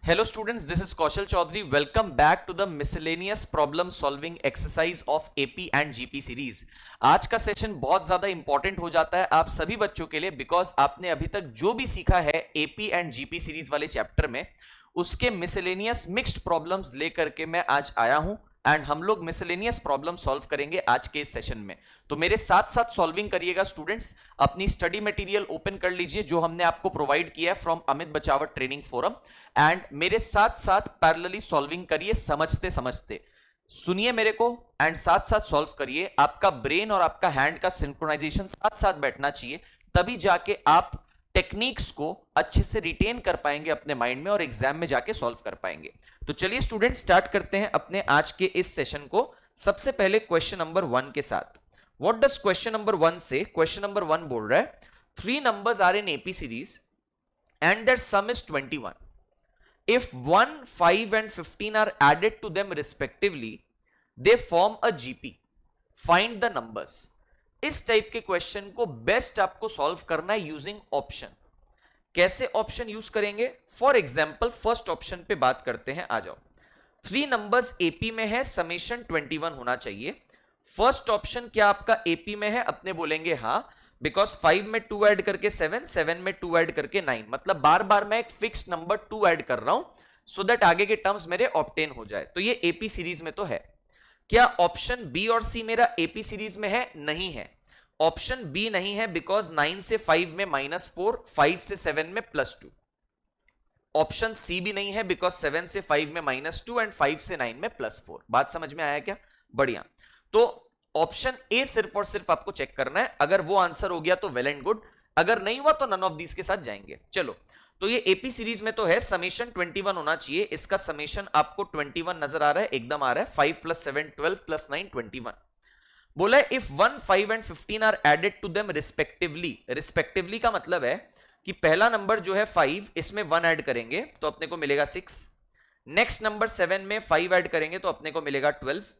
Hello students, this is Kaushal Chaudhary. Welcome back to the miscellaneous problem solving exercise of AP and GP series. आज का session बहुत ज्यादा important हो जाता है आप सभी बच्चों के लिए बिकॉज आपने अभी तक जो भी सीखा है AP एंड GP सीरीज वाले चैप्टर में उसके मिसलेनियस मिक्स्ड प्रॉब्लम्स लेकर के मैं आज आया हूं एंड हम लोग मिसलेनियस प्रॉब्लम सॉल्व करेंगे आज के इस सेशन में। तो मेरे साथ साथ सॉल्विंग करिएगा स्टूडेंट्स। अपनी स्टडी मटेरियल ओपन कर लीजिए जो हमने आपको प्रोवाइड किया है from Amit Bachawat training forum and मेरे साथ साथ पैरेलली सॉल्विंग करिए समझते समझते। सुनिए मेरे को एंड साथ साथ सॉल्व करिए। आपका ब्रेन और आपका हैंड का सिंक्रोनाइजेशन साथ साथ बैठना चाहिए, तभी जाके आप टेक्निक्स को अच्छे से रिटेन कर पाएंगे अपने माइंड में और एग्जाम में जाके सॉल्व कर पाएंगे। तो चलिए स्टूडेंट स्टार्ट करते हैं अपने आज के इस सेशन को। सबसे पहले क्वेश्चन नंबर 1 के साथ। व्हाट डज क्वेश्चन नंबर 1 से? क्वेश्चन नंबर 1 बोल रहा है 3 numbers are in AP series and their sum is 21. If 1, 5 and 15 are added to them respectively, they form a GP. Find the numbers. इस type के question को best आपको solve करना है यूजिंग ऑप्शन। कैसे ऑप्शन यूज करेंगे? For example first option पे बात करते हैं, आ जाओ। 3 नंबर्स एपी में है, समेशन 21 होना चाहिए। फर्स्ट ऑप्शन क्या आपका एपी में है? अपने बोलेंगे हाँ, बिकॉज 5 में 2 ऐड करके 7, 7 में 2 ऐड करके 9, मतलब बार बार मैं एक फिक्स्ड नंबर 2 ऐड कर रहा हूं सो दैट आगे के टर्म्स मेरे ऑब्टेन हो जाए। तो ये एपी सीरीज में तो है। क्या ऑप्शन बी और सी मेरा एपी सीरीज में है? नहीं है। ऑप्शन बी नहीं है बिकॉज 9 से 5 में -4, 5 से 7 में +2। ऑप्शन सी भी नहीं है बिकॉज 7 से 5 में -2 एंड 5 से 9 में +4। बात समझ में आया क्या? बढ़िया। तो ऑप्शन ए सिर्फ और सिर्फ आपको चेक करना है। अगर वो आंसर हो गया तो वेल एंड गुड, अगर नहीं हुआ तो नन ऑफ दीज के साथ जाएंगे। चलो, तो ये एपी सीरीज में तो है, समेशन 21 होना चाहिए। इसका समेशन आपको 21 नजर आ रहा है, एकदम आ रहा है। 5 + 7 12 + 9 21। बोला है if 1, 5 and 15 are added to them respectively. Respectively का मतलब है कि पहला नंबर जो है 5, इसमें 1 ऐड करेंगे तो अपने को मिलेगा 6। नेक्स्ट नंबर 7 में 5 ऐड करेंगे तो अपने को मिलेगा 12।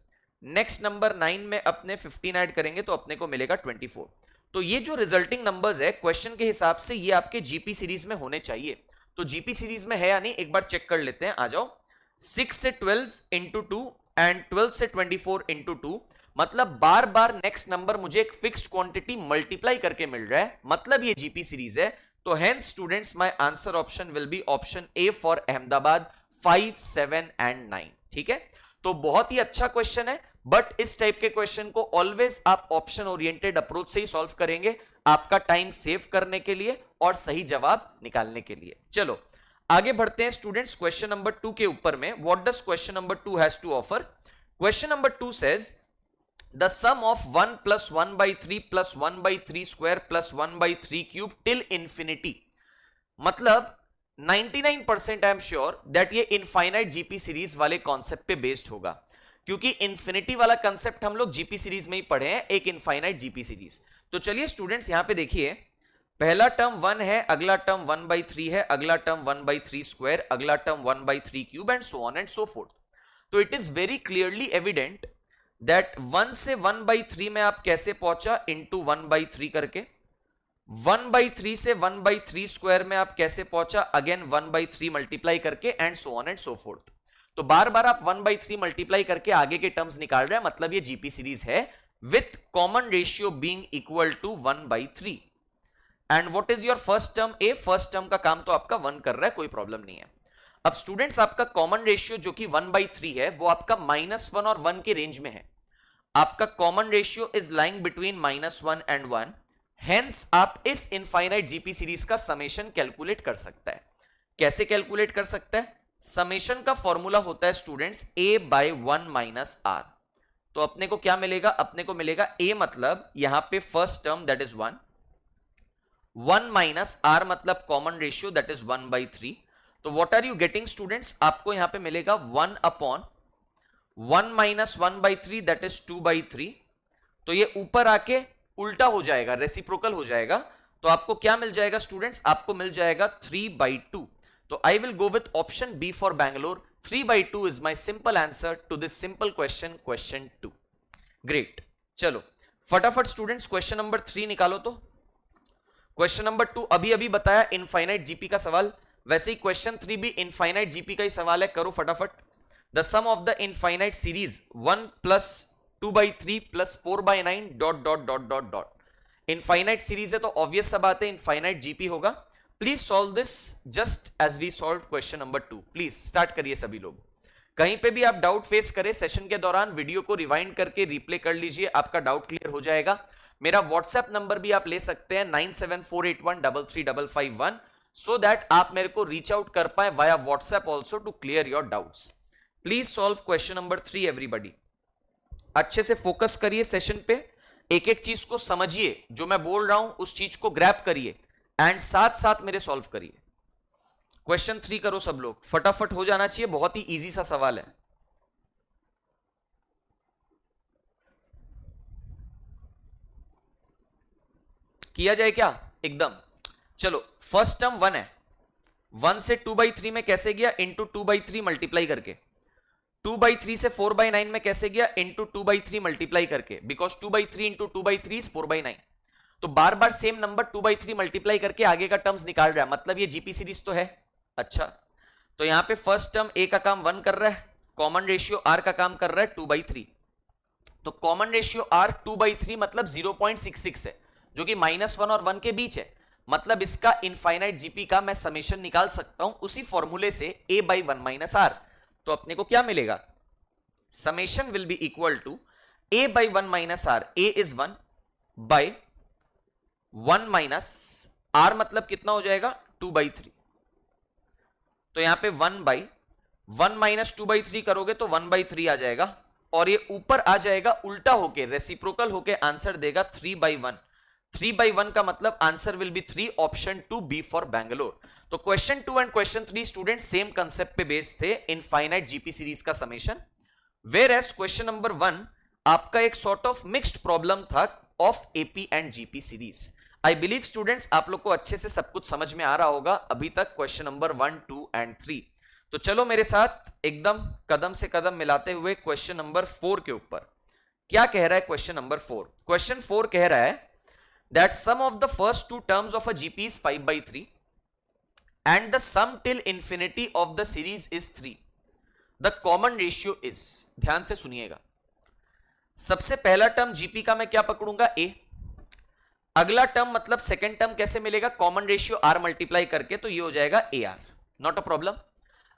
नेक्स्ट नंबर 9 में अपने 15 ऐड करेंगे तो अपने को मिलेगा 24। तो ये जो रिजल्टिंग नंबर्स है क्वेश्चन के हिसाब से ये आपके जीपी सीरीज में होने चाहिए। तो जीपी सीरीज में है या नहीं एक बार चेक कर लेते हैं, आ जाओ। 6 से 12 इंटू 2 एंड 12 से 24 इंटू 2, मतलब बार बार नेक्स्ट नंबर मुझे एक फिक्स्ड क्वांटिटी मल्टीप्लाई करके मिल रहा है, मतलब ये जीपी सीरीज है। तो hence students my answer option will be option A for Ahmedabad 5, 7 and 9। ठीक है, तो बहुत ही अच्छा क्वेश्चन है, बट इस टाइप के क्वेश्चन को ऑलवेज आप ऑप्शन ओरिएंटेड अप्रोच से ही सॉल्व करेंगे, आपका टाइम सेव करने के लिए और सही जवाब निकालने के लिए। चलो आगे बढ़ते हैं स्टूडेंट्स क्वेश्चन नंबर 2 के ऊपर में। What does question number 2 has to offer? Question number 2 says the sum of 1 plus 1 by 3 plus 1 by 3 square plus 1 by 3 cube till infinity। मतलब 99% आई एम श्योर दैट ये इनफाइनाइट जीपी सीरीज वाले concept पे based होगा, क्योंकि infinity वाला concept हम लोग GP series में ही पढ़े हैं, एक इनफाइनाइट जीपी सीरीज। तो चलिए स्टूडेंट्स यहां पे देखिए, पहला टर्म 1 है, अगला टर्म 1/3 है, अगला टर्म 1/3 स्क्वायर, अगला term 1/3 cube and so on and so forth. तो it is very clearly evident that 1 से 1/3 में आप कैसे पहुंचा, इंटू 1/3 करके। 1/3 से 1/3 स्क्वायर में आप कैसे पहुंचा, अगेन 1/3 मल्टीप्लाई करके and so on and so forth. तो बार बार आप 1/3 मल्टीप्लाई करके आगे के टर्म्स निकाल रहे हैं, मतलब ये जीपी सीरीज है with common ratio being equal to 1/3। And what is your first term? A. First term का काम तो आपका 1 कर रहा है, कोई प्रॉब्लम नहीं है। अब स्टूडेंट्स आपका कॉमन रेशियो जो कि 1/3 है वो आपका -1 और 1 के रेंज में है। आपका common ratio is lying between -1 and 1। Hence आप इस इनफाइनाइट जीपी सीरीज का समेशन कैलकुलेट कर सकता है। कैसे कैलकुलेट कर सकता है? समेशन का फॉर्मूला होता है स्टूडेंट्स a/1 - r। तो अपने को क्या मिलेगा? अपने को मिलेगा a मतलब यहां पे first term that is 1, 1 - r मतलब कॉमन रेशियो दैट इज 1/3। तो what are you getting students? आपको यहां पे मिलेगा 1/1 - 1/3 दैट इज 2/3। तो ये ऊपर आके उल्टा हो जाएगा, रेसिप्रोकल हो जाएगा। तो आपको क्या मिल जाएगा स्टूडेंट्स? आपको मिल जाएगा 3/2। तो I will go with option B for Bangalore. 3/2 is my simple answer to this simple question, question 2। Great. चलो फटाफट स्टूडेंट्स क्वेश्चन नंबर 3 निकालो। तो क्वेश्चन नंबर 2 अभी अभी बताया, इनफाइनाइट जीपी का सवाल। वैसे ही क्वेश्चन 3 भी इनफाइनाइट जीपी का ही सवाल है, करो फटाफट। The sum of the infinite series 1 plus 2/3 plus 4/9 dot dot dot dot dot. Infinite series है तो ऑब्वियस सा बात है इनफाइनाइट जीपी होगा। Please solve this just as we solve question number 2। Please start करिए सभी लोग। कहीं पे भी आप डाउट फेस करें सेशन के दौरान, वीडियो को रिवाइंड करके रिप्ले कर लीजिए, आपका डाउट क्लियर हो जाएगा। मेरा व्हाट्सएप नंबर भी आप ले सकते हैं 9748133551, सो दैट आप मेरे को रीच आउट कर पाए via WhatsApp also to clear your doubts. Please solve question number 3 everybody. अच्छे से फोकस करिए सेशन पे, एक एक चीज को समझिए, जो मैं बोल रहा हूं उस चीज को ग्रैब करिए एंड साथ साथ मेरे सॉल्व करिए। क्वेश्चन 3 करो सब लोग, फटाफट हो जाना चाहिए, बहुत ही इजी सा सवाल है। किया जाए क्या एकदम? चलो फर्स्ट टर्म 1 है, 1 से 2/3 में कैसे गया? इंटू 2/3 मल्टीप्लाई करके। 2/3 से 4/9 में कैसे गया? इंटू 2/3 मल्टीप्लाई करके, बिकॉज 2/3 इंटू 2/3 इज 4/9। तो बार बार सेम नंबर 2/3 मल्टीप्लाई करके आगे का टर्म्स निकाल रहा है, मतलब ये जीपी सीरीज तो है। अच्छा, तो यहां पे फर्स्ट टर्म ए का काम 1 कर रहा है, कॉमन रेशियो आर का काम कर रहा है 2/3। तो कॉमन रेशियो आर 2/3 मतलब 0.66 है, जो कि -1 और 1 के बीच है। मतलब इसका इनफाइनाइट जीपी का मैं समेशन निकाल सकता हूं उसी फॉर्मूले से a/1 - r। तो अपने को क्या मिलेगा? Summation will be equal to a/1 - r। a is 1 by 1 minus r, मतलब कितना हो जाएगा? 2/3। तो यहां पे 1/1 माइनस 2/3 करोगे तो 1/3 आ जाएगा, और ये ऊपर आ जाएगा उल्टा होके, रेसिप्रोकल होके आंसर देगा 3/1। 3/1 का मतलब answer will be 3, option 2 B for Bangalore. तो question 2 and question 3 student same concept पे बेस्ड थे, इनफाइनाइट जीपी सीरीज का summation. Where as question number 1 आपका एक सॉर्ट ऑफ मिक्स्ड प्रॉब्लम था of AP and GP series. I believe students आप लोग को अच्छे से सब कुछ समझ में आ रहा होगा अभी तक, क्वेश्चन नंबर 1, 2 एंड 3। तो चलो मेरे साथ एकदम कदम से कदम मिलाते हुए क्वेश्चन नंबर 4 के ऊपर। क्या कह रहा है क्वेश्चन नंबर 4? क्वेश्चन 4 कह रहा है that sum of the first two terms of a GP is 5/3 and the sum till infinity of the series is 3. The common ratio is, ध्यान से सुनिएगा, सबसे पहला टर्म जीपी का मैं क्या पकड़ूंगा? a। अगला टर्म मतलब सेकेंड टर्म कैसे मिलेगा? कॉमन रेशियो r मल्टीप्लाई करके, तो ये हो जाएगा ar। Not a problem.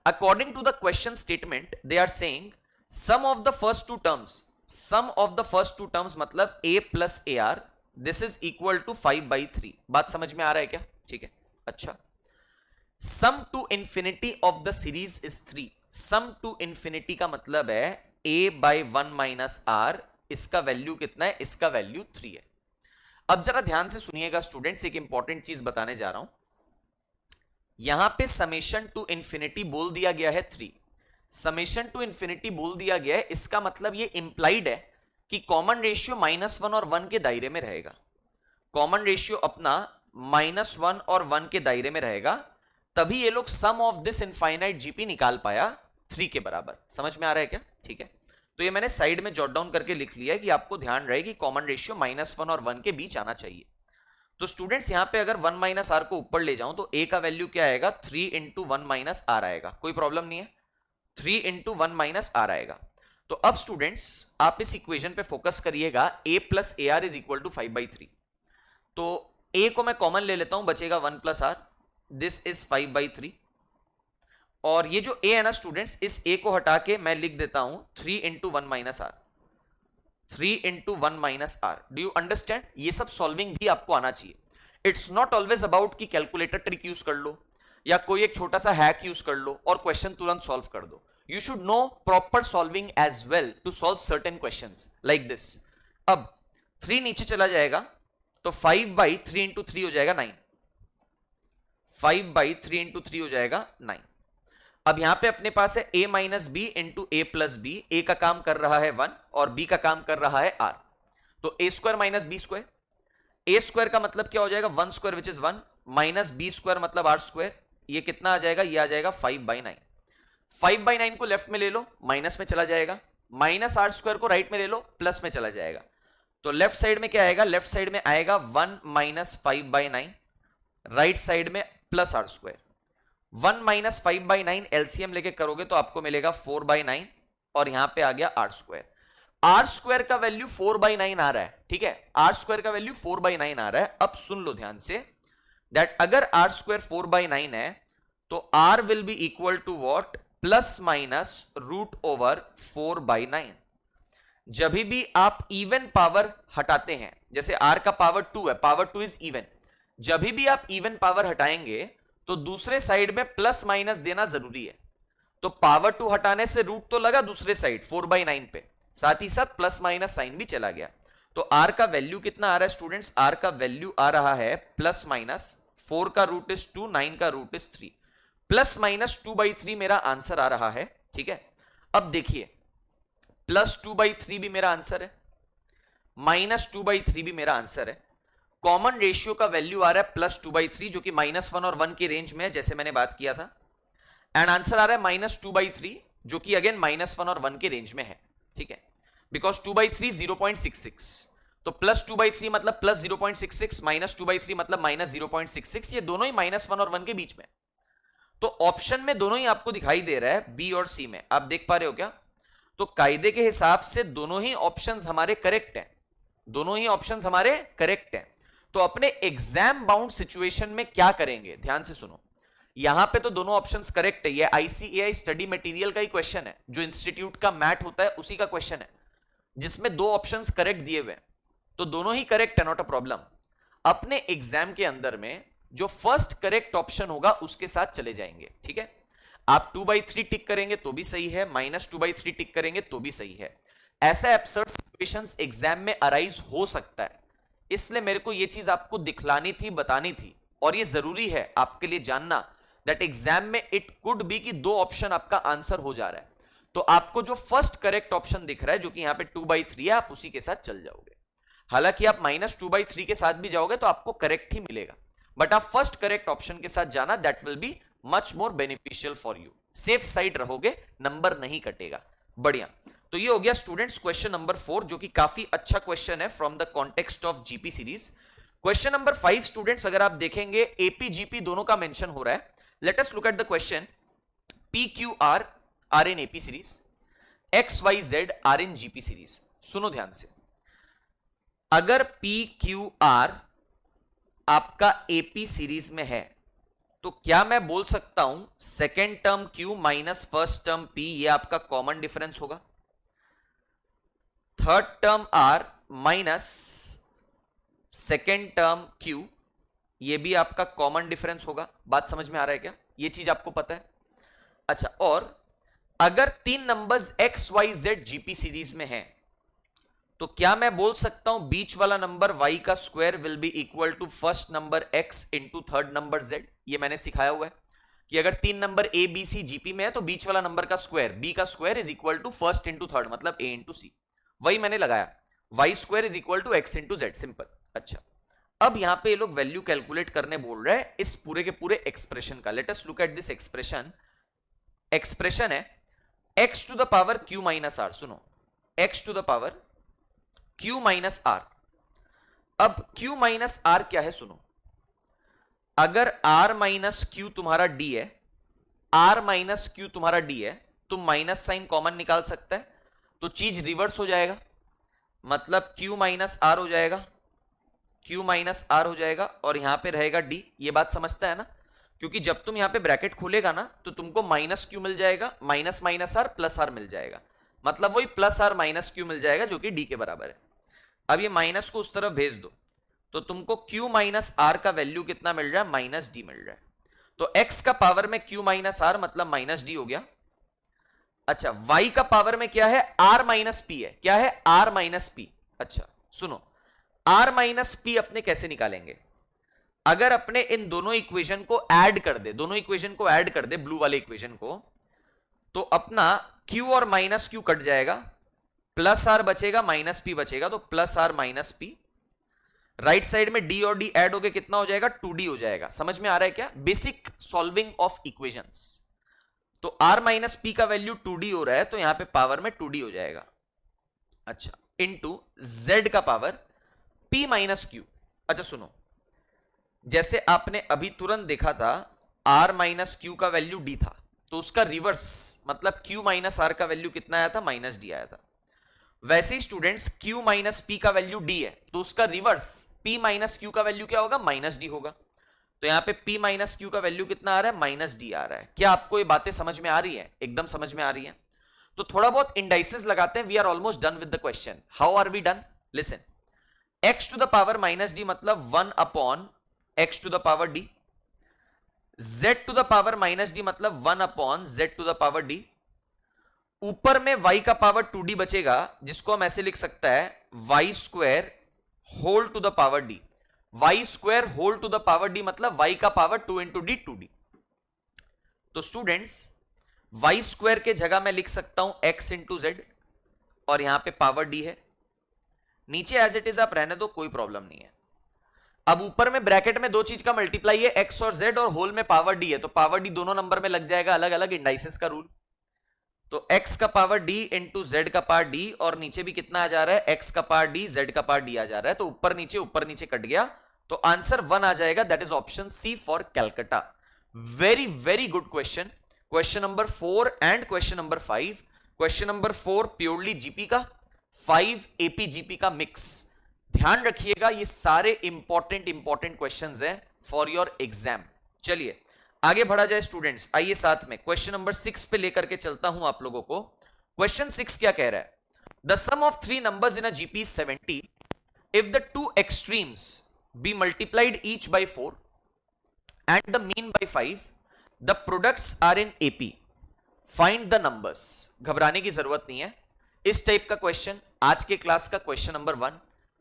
According to the question statement they are saying sum of the first two terms, sum of the first two terms मतलब a plus ar, this is equal to 5/3। बात समझ में आ रहा है क्या? ठीक है। अच्छा, sum to infinity of the series is 3। Sum to infinity का मतलब है a/1 माइनस r, इसका वैल्यू कितना है? इसका वैल्यू 3 है। अब जरा ध्यान से सुनिएगा स्टूडेंट्स, एक इंपॉर्टेंट चीज बताने जा रहा हूं। यहां पे समेशन टू इंफिनिटी बोल दिया गया है 3, समेशन टू इंफिनिटी बोल दिया गया है, इसका मतलब ये इंप्लाइड है कि कॉमन रेशियो -1 और 1 के दायरे में रहेगा। कॉमन रेशियो अपना -1 और 1 के दायरे में रहेगा, तभी ये लोग सम ऑफ दिस इनफाइनाइट जीपी निकाल पाया 3 के बराबर। समझ में आ रहा है क्या? ठीक है, तो ये मैंने साइड में जॉट डाउन करके लिख लिया है कि आपको ध्यान रहे कि कॉमन रेशियो -1 और 1 के बीच आना चाहिए। तो स्टूडेंट्स यहां पे अगर 1 माइनस आर को ऊपर ले जाऊं तो a का वैल्यू क्या आएगा? 3 इंटू 1 माइनस आर आएगा। कोई प्रॉब्लम नहीं है, 3 इंटू 1 माइनस आर आएगा। तो अब स्टूडेंट्स आप इस इक्वेशन पे फोकस करिएगा, a plus A R is equal to 5/3। तो a को मैं कॉमन ले लेता हूं, बचेगा 1 प्लस आर, दिस इज 5/3। और ये जो a है ना स्टूडेंट्स, इस a को हटा के मैं लिख देता हूं 3 into 1 minus R, 3 into 1 minus R. Do you understand? ये सब सॉल्विंग भी आपको आना चाहिए। इट्स नॉट ऑलवेज अबाउट कि कैलकुलेटर ट्रिक यूज कर लो या कोई एक छोटा सा हैक यूज कर लो और क्वेश्चन तुरंत सॉल्व कर दो। You should know proper solving as well to solve certain questions like this. अब 3 नीचे चला जाएगा तो 5/3 इंटू 3 हो जाएगा 9। 5/3 इंटू 3 हो जाएगा 9। अब यहां पे अपने पास है a minus B into A plus B. A का काम कर रहा है 1 और बी का काम कर रहा है r। तो a square minus B square, a square का मतलब क्या हो जाएगा? 1 square which is 1 minus B square मतलब r स्क्वायर। ये कितना आ जाएगा? ये आ जाएगा 5/9। 5/9 को लेफ्ट में ले लो, माइनस में चला जाएगा, माइनस आर स्क्वायर को राइट में ले लो, प्लस में चला जाएगा। तो लेफ्ट साइड में क्या आएगा? लेफ्ट साइड में आएगा 1 माइनस 5/9, राइट साइड में plus R square. 1 minus 5/9 LCM लेके करोगे तो आपको मिलेगा 4/9 और यहां पे आ गया आर स्क्वायर। आर स्क्वायर का वैल्यू 4/9 आ रहा है, ठीक है, आर स्क्वायर का वैल्यू 4/9 आ रहा है। अब सुन लो ध्यान से दैट अगर आर स्क्वायर 4/9 है तो R will be equal to what, plus minus root over 4/9। जब भी आप इवन पावर हटाते हैं, जैसे आर का पावर 2 है, पावर 2 इज इवन, जब भी आप इवन पावर हटाएंगे तो दूसरे साइड में प्लस माइनस देना जरूरी है। तो पावर 2 हटाने से रूट तो लगा दूसरे साइड 4/9 पे, साथ ही साथ प्लस माइनस साइन भी चला गया। तो आर का वैल्यू कितना आ रहा है स्टूडेंट्स, आर का वैल्यू आ रहा है प्लस माइनस 4 का रूट इज 2, 9 का रूट इज 3, प्लस माइनस 2/3 मेरा आंसर आ रहा है, ठीक है। अब देखिए प्लस 2/3 भी मेरा आंसर है, माइनस 2/3 भी मेरा आंसर है। कॉमन रेशियो का वैल्यू आ रहा है प्लस 2/3 जो कि -1 और 1 की रेंज में है, जैसे मैंने बात किया था। एंड आंसर आ रहा है -2/3 जो कि अगेन -1 और 1 के रेंज में है, ठीक है, बिकॉज 2/3 0.66, तो प्लस 2/3 मतलब प्लस 0.66, -2/3 मतलब -0.66, ये दोनों ही -1 और 1 के बीच में। तो ऑप्शन में दोनों ही आपको दिखाई दे रहा है, बी और सी में, आप देख पा रहे हो क्या। तो कायदे के हिसाब से दोनों ही ऑप्शंस हमारे करेक्ट हैं, दोनों ही ऑप्शंस हमारे करेक्ट हैं। तो अपने एग्जाम बाउंड सिचुएशन में क्या करेंगे, ध्यान से सुनो। यहां पे तो दोनों ऑप्शंस करेक्ट है, ये आईसीएआई स्टडी मटेरियल का ही क्वेश्चन है, जो इंस्टीट्यूट का मैट होता है उसी का क्वेश्चन है, जिसमें दो ऑप्शंस करेक्ट दिए हुए, तो दोनों ही करेक्ट है, नॉट अ प्रॉब्लम। अपने एग्जाम के अंदर में जो फर्स्ट करेक्ट ऑप्शन होगा उसके साथ चले जाएंगे, ठीक है। आप 2/3 टिक करेंगे तो भी सही है, -2/3 टिक करेंगे तो भी सही है। ऐसा एब्सर्ड सिचुएशंस एग्जाम में अराइज हो सकता है, इसलिए मेरे को यह चीज आपको दिखलानी थी, बतानी थी, और ये जरूरी है आपके लिए जानना दैट एग्जाम में इट कुड बी कि दो ऑप्शन आपका आंसर हो जा रहा है। तो आपको जो फर्स्ट करेक्ट ऑप्शन दिख रहा है जो कि यहां पे 2/3 है, आप उसी के साथ चल जाओगे। हालांकि आप -2/3 के साथ भी जाओगे तो आपको करेक्ट ही मिलेगा, बट आप फर्स्ट करेक्ट ऑप्शन के साथ जाना, that will be much more beneficial for you, safe side रहोगे, नंबर नहीं कटेगा। बढ़िया, तो ये हो गया स्टूडेंट्स क्वेश्चन नंबर 4, जो कि काफी अच्छा क्वेश्चन है from the context of GP series. Question number 5 students, अगर आप देखेंगे एपी जीपी दोनों का मेंशन हो रहा है। Let us look at the question. P Q R are in AP series, X Y Z are in GP series. सुनो ध्यान से, अगर पी क्यू आर आपका एपी सीरीज में है तो क्या मैं बोल सकता हूं second term Q minus first term P, ये आपका कॉमन डिफरेंस होगा। Third term R minus second term Q, ये भी आपका कॉमन डिफरेंस होगा। बात समझ में आ रहा है क्या, ये चीज आपको पता है। अच्छा, और अगर तीन numbers X Y Z GP series में है तो क्या मैं बोल सकता हूं बीच वाला नंबर y का square will be equal to first number x into third number z। ये मैंने सिखाया हुआ है कि अगर तीन number a b c GP में है तो बीच वाला नंबर का स्क्वायर b का square is equal to first into third, मतलब a इंटू सी। वही मैंने लगाया, y square is equal to x into Z, simple. अच्छा, अब यहां पे ये लोग वैल्यू कैलकुलेट करने बोल रहे हैं इस पूरे के पूरे एक्सप्रेशन का। Let us look at this expression. Expression है x to the power q minus R. सुनो, x to the power q minus R. अब q माइनस आर क्या है, सुनो, अगर r माइनस क्यू तुम्हारा d है, r माइनस क्यू तुम्हारा d है, तो माइनस साइन कॉमन निकाल सकता है, तो चीज रिवर्स हो जाएगा, मतलब q माइनस आर हो जाएगा, q माइनस आर हो जाएगा, और यहां पे रहेगा d। ये बात समझता है ना, क्योंकि जब तुम यहां पे ब्रैकेट खोलेगा ना तो तुमको माइनस क्यू मिल जाएगा, minus minus R plus R मिल जाएगा, मतलब वही प्लस आर माइनस क्यू मिल जाएगा जो कि d के बराबर है। अब ये माइनस को उस तरफ भेज दो तो तुमको q माइनस आर का वैल्यू कितना मिल रहा है, माइनस डी मिल रहा है। तो x का पावर में q माइनस आर मतलब माइनस डी हो गया। अच्छा, y का पावर में क्या है, r माइनस पी है। क्या है, r माइनस पी। अच्छा सुनो, r माइनस पी अपने कैसे निकालेंगे, अगर अपने इन दोनों इक्वेशन को ऐड कर दे, दोनों इक्वेशन को ऐड कर दे ब्लू वाले इक्वेशन को, तो अपना q और माइनस q कट जाएगा, प्लस आर बचेगा, माइनस पी बचेगा, तो plus R minus P. Right side में d और d ऐड होके कितना हो जाएगा, 2d हो जाएगा। समझ में आ रहा है क्या, बेसिक सॉल्विंग ऑफ इक्वेशंस। तो r माइनस पी का वैल्यू 2d हो रहा है तो यहां पे पावर में 2d हो जाएगा। अच्छा, इनटू z का पावर p माइनस क्यू। अच्छा सुनो, जैसे आपने अभी तुरंत देखा था आर माइनस क्यू का वैल्यू डी था, तो उसका रिवर्स मतलब क्यू माइनस आर का वैल्यू कितना आया था, माइनस डी आया था। वैसे ही स्टूडेंट्स क्यू माइनस पी का वैल्यू डी है, तो उसका रिवर्स पी माइनस क्यू का वैल्यू क्या होगा, माइनस डी होगा। तो यहां पे p माइनस क्यू का वैल्यू कितना आ रहा है, माइनस डी आ रहा है। क्या आपको ये बातें समझ में आ रही है, एकदम समझ में आ रही है? तो थोड़ा बहुत इंडाइसेस लगाते हैं। We are almost done with the question. How are we done, listen, x to the power minus D मतलब 1 upon x to the power d, z to the power minus D मतलब 1 upon z to the power d। ऊपर में y का power 2d बचेगा, जिसको हम ऐसे लिख सकता है y square whole to the power d। y square whole to the power d मतलब y का पावर 2 इंटू डी 2d। तो स्टूडेंट्स y स्क्वायर के जगह मैं लिख सकता हूं x इंटू जेड, और यहां पे पावर d है, नीचे एज इट इज आप रहने दो, कोई प्रॉब्लम नहीं है। अब ऊपर में ब्रैकेट में दो चीज का मल्टीप्लाई है, x और z, और होल में पावर d है, तो पावर d दोनों नंबर में लग जाएगा, अलग अलग इंडाइसेस का रूल। तो x का पावर d इंटू जेड का पावर d, और नीचे भी कितना आ जा रहा है, x का पावर d z का पावर d आ जा रहा है, तो ऊपर नीचे कट गया, तो आंसर 1 आ जाएगा। That is option C for Calcutta. Very very good question. Question number 4 and question number 5। Question number 4 purely GP का, 5 एपी जीपी का मिक्स। ध्यान रखिएगा, ये सारे इंपॉर्टेंट क्वेश्चंस हैं फॉर योर एग्जाम। चलिए आगे बढ़ा जाए स्टूडेंट्स, आइए साथ में क्वेश्चन नंबर 6 पे लेकर के चलता हूं आप लोगों को। क्वेश्चन 6 क्या कह रहा है, the sum of 3 numbers in a GP is 70 if the two extremes be multiplied each by 4 and the mean by 5, the products are in AP, find the numbers। घबराने की जरूरत नहीं है, इस टाइप का क्वेश्चन आज के क्लास का क्वेश्चन नंबर 1।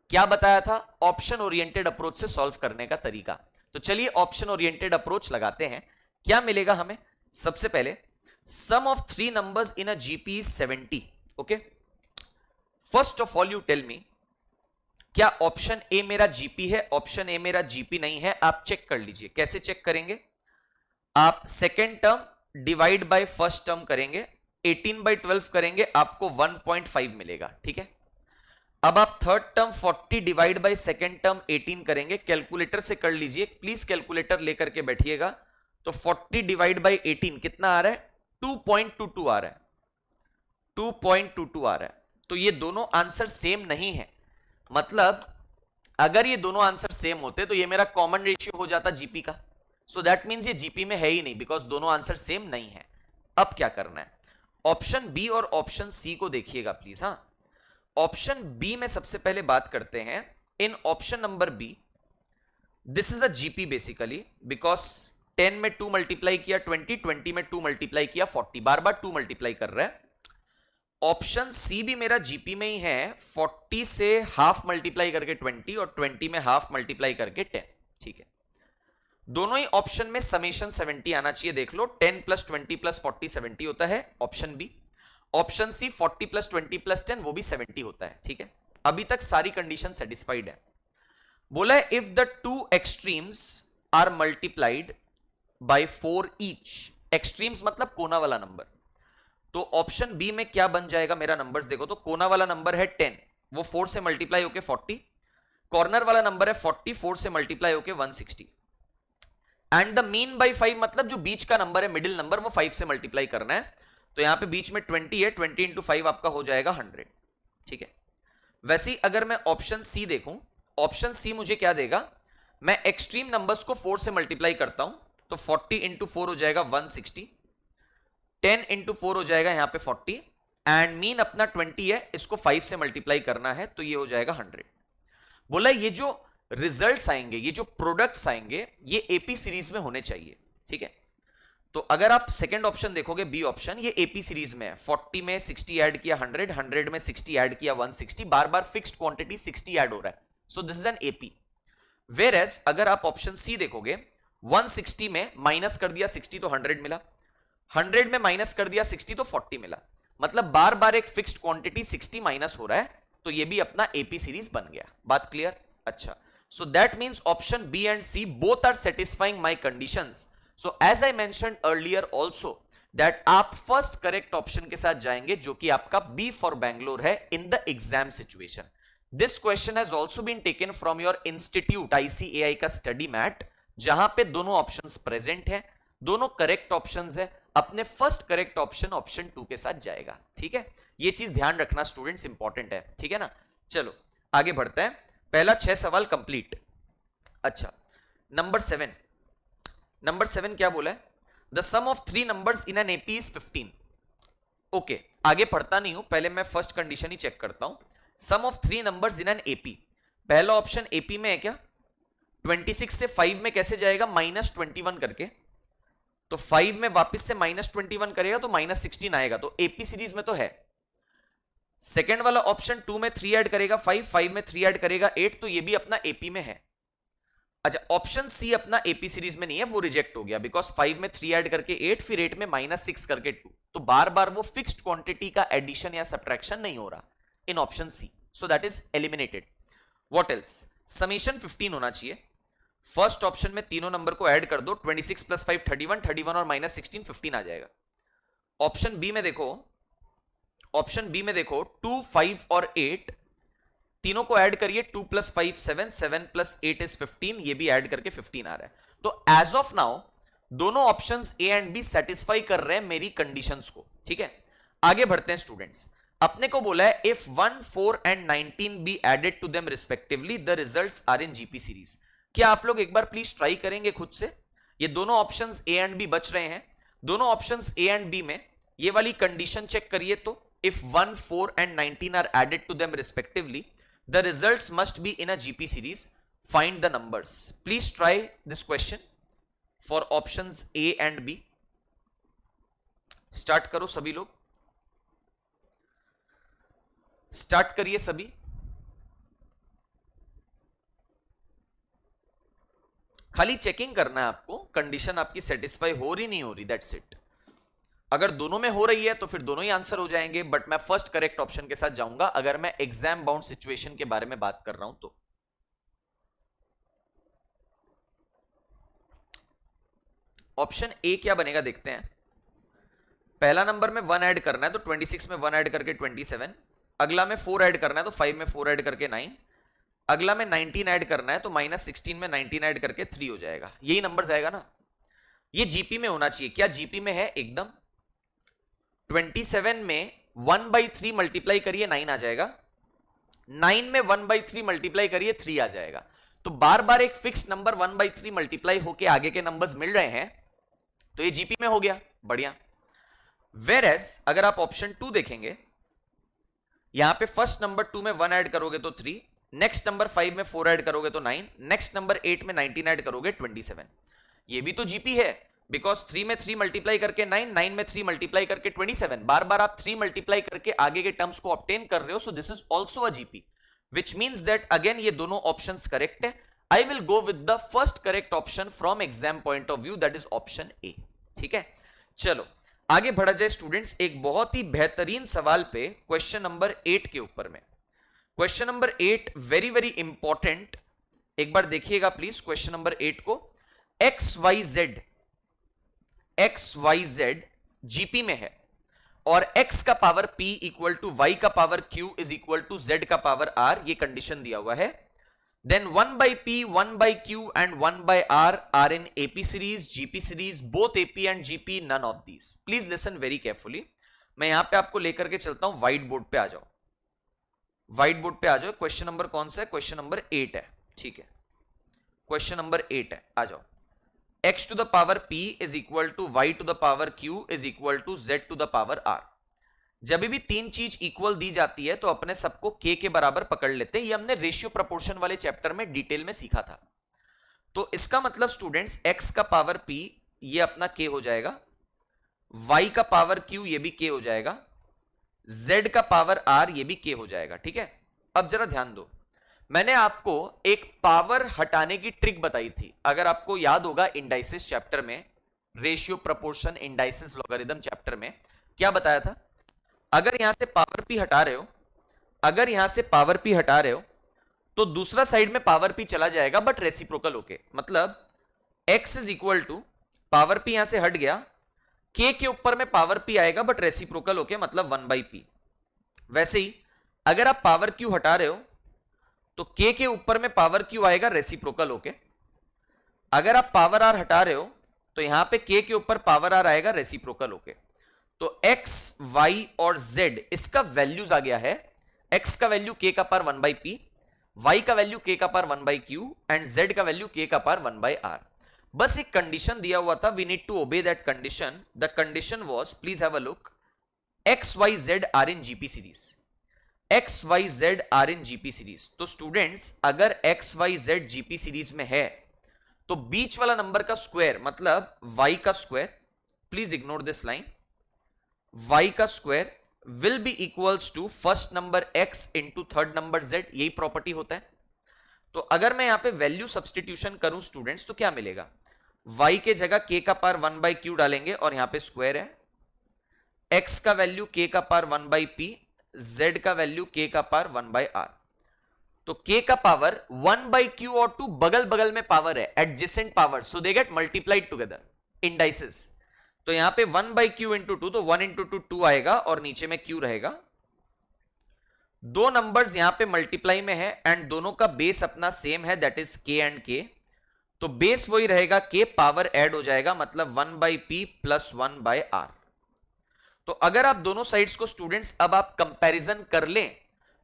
क्या बताया था, ऑप्शन ओरिएंटेड अप्रोच से सॉल्व करने का तरीका। तो चलिए ऑप्शन ओरिएंटेड अप्रोच लगाते हैं, क्या मिलेगा हमें। सबसे पहले sum of 3 numbers in a GP is 70। Okay, first of all you tell me, क्या ऑप्शन ए मेरा जीपी है, ऑप्शन ए मेरा जीपी नहीं है। आप चेक कर लीजिए, कैसे चेक करेंगे, आप second term divide by first term करेंगे, 18 बाय 12 करेंगे, आपको 1.5 मिलेगा, ठीक है। अब आप third term 40 divide by second term 18 करेंगे, कैलकुलेटर से कर लीजिए, प्लीज कैलकुलेटर लेकर के बैठिएगा। तो 40 डिवाइड बाय 18 कितना आ रहा है, 2.22 आ रहा है, 2.22 आ रहा है। तो ये दोनों आंसर सेम नहीं है, मतलब अगर ये दोनों आंसर सेम होते तो ये मेरा कॉमन रेशियो हो जाता जीपी का। सो दैट मींस ये जीपी में है ही नहीं, बिकॉज दोनों आंसर सेम नहीं है। अब क्या करना है, ऑप्शन बी और ऑप्शन सी को देखिएगा प्लीज। हाँ, ऑप्शन बी में सबसे पहले बात करते हैं। In option number B, this is a GP basically, because 10 में 2 मल्टीप्लाई किया 20 में 2 मल्टीप्लाई किया 40, बार बार 2 मल्टीप्लाई कर रहा है। ऑप्शन सी भी मेरा जीपी में ही है, 40 से हाफ मल्टीप्लाई करके 20 और 20 में हाफ मल्टीप्लाई करके 10, ठीक है। दोनों ही ऑप्शन में समेशन 70 आना चाहिए, देख लो 10 प्लस 20 प्लस 40 70 होता है option B. Option C 40 plus 20 plus 10 वो भी 70 होता है, ठीक है। अभी तक सारी कंडीशन सेटिस्फाइड है। बोला है if the two extremes are multiplied by 4 each, extremes मतलब कोना वाला नंबर। तो ऑप्शन बी में क्या बन जाएगा मेरा नंबर्स देखो, तो कोना वाला नंबर है 10, वो 4 से मल्टीप्लाई होके 40, कॉर्नर वाला नंबर है 40, 4 से मल्टीप्लाई होके 160, एंड द मीन बाय 5 मतलब जो बीच का नंबर है, मिडिल नंबर, वो 5 से मल्टीप्लाई करना है। तो यहां पे बीच में 20 है, 20 इंटू 5 आपका हो जाएगा 100, ठीक है। वैसे ही अगर मैं ऑप्शन सी देखूं, ऑप्शन सी मुझे क्या देगा, मैं एक्सट्रीम नंबर्स को 4 से मल्टीप्लाई करता हूं, तो 40 इंटू 4 हो जाएगा 160, 10 इंटू 4 हो जाएगा यहां पे 40, एंड मीन अपना 20 है, इसको 5 से मल्टीप्लाई करना है, तो ये हो जाएगा 100। बोला ये जो रिजल्ट्स आएंगे, ये जो प्रोडक्ट्स आएंगे, ये एपी सीरीज में होने चाहिए, ठीक है। तो अगर आप सेकंड ऑप्शन देखोगे, बी ऑप्शन, ये एपी सीरीज में है। 40 में 60 ऐड किया 100, 100 में 60 ऐड किया 160, बार बार फिक्स्ड क्वांटिटी 60 ऐड हो रहा है, so this is an AP. Whereas अगर आप ऑप्शन सी देखोगे, 160 में माइनस कर दिया 60 तो 100 मिला, 100 में माइनस कर दिया 60 तो 40 मिला, मतलब बार बार एक फिक्स्ड क्वांटिटी 60 माइनस हो रहा है, तो ये भी अपना एपी सीरीज बन गया। बात क्लियर? अच्छा, so that means option B and C both are satisfying my conditions. So as I mentioned earlier also that आप फर्स्ट करेक्ट ऑप्शन के साथ जाएंगे, जो कि आपका बी फॉर बैंगलोर है in the exam situation. This question has also been taken from your institute ICAI का study mat, जहां पे दोनों ऑप्शंस प्रेजेंट हैं, दोनों करेक्ट ऑप्शंस है, अपने फर्स्ट करेक्ट ऑप्शन ऑप्शन 2 के साथ जाएगा। ठीक है, ये चीज ध्यान रखना स्टूडेंट्स, इंपॉर्टेंट है। ठीक है ना, चलो आगे बढ़ते हैं। पहला 6 सवाल कंप्लीट। अच्छा, नंबर 7 क्या बोला है? The sum of 3 numbers in an AP is 15। Okay, आगे पढ़ता नहीं हूं, पहले मैं फर्स्ट कंडीशन ही चेक करता हूं। Sum of 3 numbers in an AP, पहला ऑप्शन एपी में है क्या? 26 से 5 में कैसे जाएगा? -21 करके, तो 5 में वापस से -21 करेगा तो -16 आएगा, तो एपी सीरीज में तो है। सेकेंड वाला ऑप्शन 2 में 3 ऐड करेगा 5 में 3 ऐड करेगा 8, तो ये भी अपना एपी में है। अच्छा, ऑप्शन सी अपना एपी सीरीज में नहीं है, वो रिजेक्ट हो गया, बिकॉज 5 में 3 ऐड करके 8, फिर 8 में -6 करके 2, तो बार बार वो फिक्स्ड क्वांटिटी का एडिशन या सब्ट्रैक्शन नहीं हो रहा in option C, so that is eliminated. What else? Summation 15 होना चाहिए। फर्स्ट ऑप्शन में तीनों नंबर को ऐड कर दो, 26 + 5 31, 31 और -16 15 आ जाएगा। ऑप्शन बी में देखो, 2 5 और 8 तीनों को ऐड करिए, 2 + 5 7, 7 + 8 इज 15, ये भी ऐड करके 15 आ रहा है। तो एज ऑफ नाउ दोनों options A and B satisfy कर रहे हैं मेरी कंडीशंस को। ठीक है, आगे बढ़ते हैं स्टूडेंट्स। अपने को बोला है if 1 4 and 19 be added to them respectively the results are in GP series. क्या आप लोग एक बार प्लीज ट्राई करेंगे खुद से? ये दोनों ऑप्शंस ए एंड बी बच रहे हैं, दोनों ऑप्शंस ए एंड बी में ये वाली कंडीशन चेक करिए, तो if 1 4 and 19 are added to them respectively the results must be in a GP series. Find the numbers. Please try this question for options A and B. Start करो सभी लोग, start करिए सभी। खाली checking करना है आपको, कंडीशन आपकी सेटिस्फाई हो रही नहीं हो रही, दैट्स इट। अगर दोनों में हो रही है तो फिर दोनों ही आंसर हो जाएंगे, बट मैं फर्स्ट करेक्ट ऑप्शन के साथ जाऊंगा अगर मैं एग्जाम बाउंड सिचुएशन के बारे में बात कर रहा हूं तो। ऑप्शन ए क्या बनेगा देखते हैं। पहला नंबर में 1 ऐड करना है तो 26 में 1 ऐड करके 27, अगला में 4 ऐड करना है तो 5 में 4 ऐड करके 9, अगला में 19 ऐड करना है तो -16 में 19 ऐड करके 3 हो जाएगा। यही नंबर आएगा ना, ये जीपी में होना चाहिए। क्या जीपी में है? एकदम। 27 में 1/3 मल्टीप्लाई करिए 9 आ जाएगा, 9 में 1/3 मल्टीप्लाई करिए 3 आ जाएगा। तो बार बार एक फिक्स नंबर 1/3 मल्टीप्लाई होके आगे के नंबर्स मिल रहे हैं, तो ये जीपी में हो गया, बढ़िया। वेर एज अगर आप ऑप्शन 2 देखेंगे, यहां पे फर्स्ट नंबर 2 में 1 ऐड करोगे तो 3, नेक्स्ट नंबर 5 में 4 ऐड करोगे तो 9, नेक्स्ट नंबर 8 में 19 ऐड करोगे 27। ये भी तो जीपी है, बिकॉज 3 में 3 मल्टीप्लाई करके 9, 9 में 3 मल्टीप्लाई करके 27, बार बार आप 3 मल्टीप्लाई करके आगे के टर्म्स को ऑब्टेन कर रहे हो, सो this is also a GP, which means that again ये दोनों ऑप्शंस करेक्ट है। आई will go with the first correct option from exam point of view, that is option ए। ठीक है, चलो आगे बढ़ा जाए स्टूडेंट्स एक बहुत ही बेहतरीन सवाल पे, क्वेश्चन नंबर 8 के ऊपर में। Question number 8 very very important, एक बार देखिएगा प्लीज क्वेश्चन नंबर 8 को। XYZ जीपी में है और x का power p equal to y का power q is equal to z का पावर r, ये कंडीशन दिया हुआ है। Then 1/p 1/q and 1/r are in AP series, GP series, both AP and GP, none of these. Please listen very carefully. मैं यहां पे आपको लेकर के चलता हूं, व्हाइट बोर्ड पे आ जाओ, व्हाइट बोर्ड पे आ जाओ। क्वेश्चन नंबर कौन सा है? क्वेश्चन नंबर 8 है। ठीक है, क्वेश्चन नंबर 8 है, आ जाओ। x to the power p is equal to y to the power q is equal to z to the power r। जब भी तीन चीज इक्वल दी जाती है तो अपने सबको k के बराबर पकड़ लेते हैं, ये हमने रेशियो प्रपोर्शन वाले चैप्टर में डिटेल में सीखा था। तो इसका मतलब स्टूडेंट्स x का पावर p ये अपना k हो जाएगा, y का पावर q ये भी k हो जाएगा, z का पावर r ये भी k हो जाएगा। ठीक है, अब जरा ध्यान दो, मैंने आपको एक पावर हटाने की ट्रिक बताई थी, अगर आपको याद होगा इंडाइसिस चैप्टर में, ratio proportion indices logarithm chapter में क्या बताया था। अगर यहां से पावर p हटा रहे हो, अगर यहां से पावर p हटा रहे हो तो दूसरा साइड में पावर p चला जाएगा बट रेसिप्रोकल होके, मतलब x is equal to power p यहां से हट गया, k के ऊपर में पावर p आएगा बट रेसिप्रोकल होके, मतलब 1/p। वैसे ही अगर आप पावर q हटा रहे हो तो k के ऊपर में पावर q आएगा रेसिप्रोकल होके, अगर आप पावर r हटा रहे हो तो यहां पे k के ऊपर पावर आर आएगा रेसिप्रोकल होके, तो x y और z इसका वैल्यूज आ गया है, x का वैल्यू k का पावर 1 बाई पी, y का वैल्यू k का power 1 by Q and z का वैल्यू k का पावर 1 बाई आर। बस एक कंडीशन दिया हुआ था, we need to obey that condition. The condition was, please have a look, x y z are in GP series, X Y Z are in GP series. तो students अगर x Y Z GP series में है तो बीच वाला नंबर का square मतलब y का square, please ignore this line, y का square will be equals to first number x into third number z, यही प्रॉपर्टी होता है। तो अगर मैं यहां पे वैल्यू सब्सटीट्यूशन करूं स्टूडेंट्स तो क्या मिलेगा, y के जगह k का पावर 1 बाई क्यू डालेंगे और यहां पे स्क्वायर है, x का वैल्यू k का पावर 1 बाई पी, z का वैल्यू k का पावर 1 बाई आर। तो k का पावर 1 बाई क्यू और 2 बगल बगल में पावर है, adjacent power, so they get multiplied together, indices. तो यहां पे 1 बाई क्यू इंटू 2, तो 1 इंटू 2 2 आएगा और नीचे में q रहेगा। दो नंबर्स यहां पे मल्टीप्लाई में है एंड दोनों का बेस अपना सेम है, that is k and k, तो बेस वही रहेगा, k पावर ऐड हो जाएगा, मतलब 1 by P plus 1 by R. तो अगर आप दोनों साइड्स को स्टूडेंट्स अब आप कंपैरिजन कर लें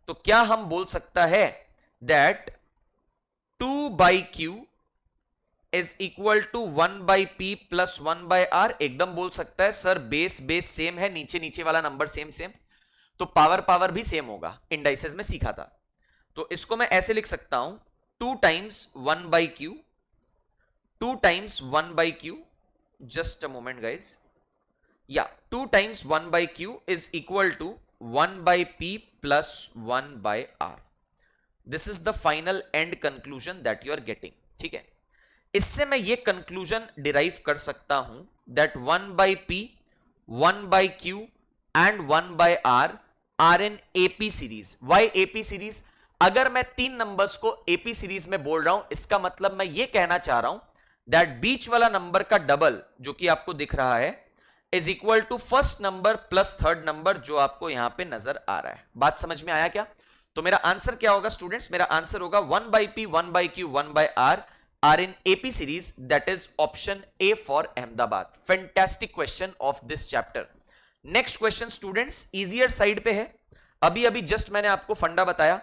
तो क्या हम बोल सकता है that 2 by Q is equal to 1 by P plus 1 by R. एकदम बोल सकता है सर, बेस बेस सेम है, नीचे नीचे वाला नंबर सेम सेम, तो पावर पावर भी सेम होगा, इंडाइसेस में सीखा था। तो इसको मैं ऐसे लिख सकता हूं, 2 times 1 by Q, 2 times 1 by Q, just a moment guys, या 2 times 1 by Q is equal to 1 by P plus 1 by R. This is the final end conclusion that you are getting, ठीक है। इससे मैं ये conclusion derive कर सकता हूं that 1 by P, 1 by Q and 1 by R are in AP series. Why AP series? अगर मैं 3 नंबर्स को एपी सीरीज में बोल रहा हूं, इसका मतलब मैं ये कहना चाह रहा हूं दैट बीच वाला नंबर का डबल जो कि आपको दिख रहा है is equal to first number plus third number जो आपको यहां पे नजर आ रहा है। बात समझ में आया क्या? तो मेरा आंसर क्या होगा स्टूडेंट्स? मेरा आंसर होगा 1 by P, 1 by Q, 1 by R are in AP series, that is option A for Ahmedabad. Fantastic question of this chapter. Next question students easier side पे है। अभी अभी जस्ट मैंने आपको फंडा बताया,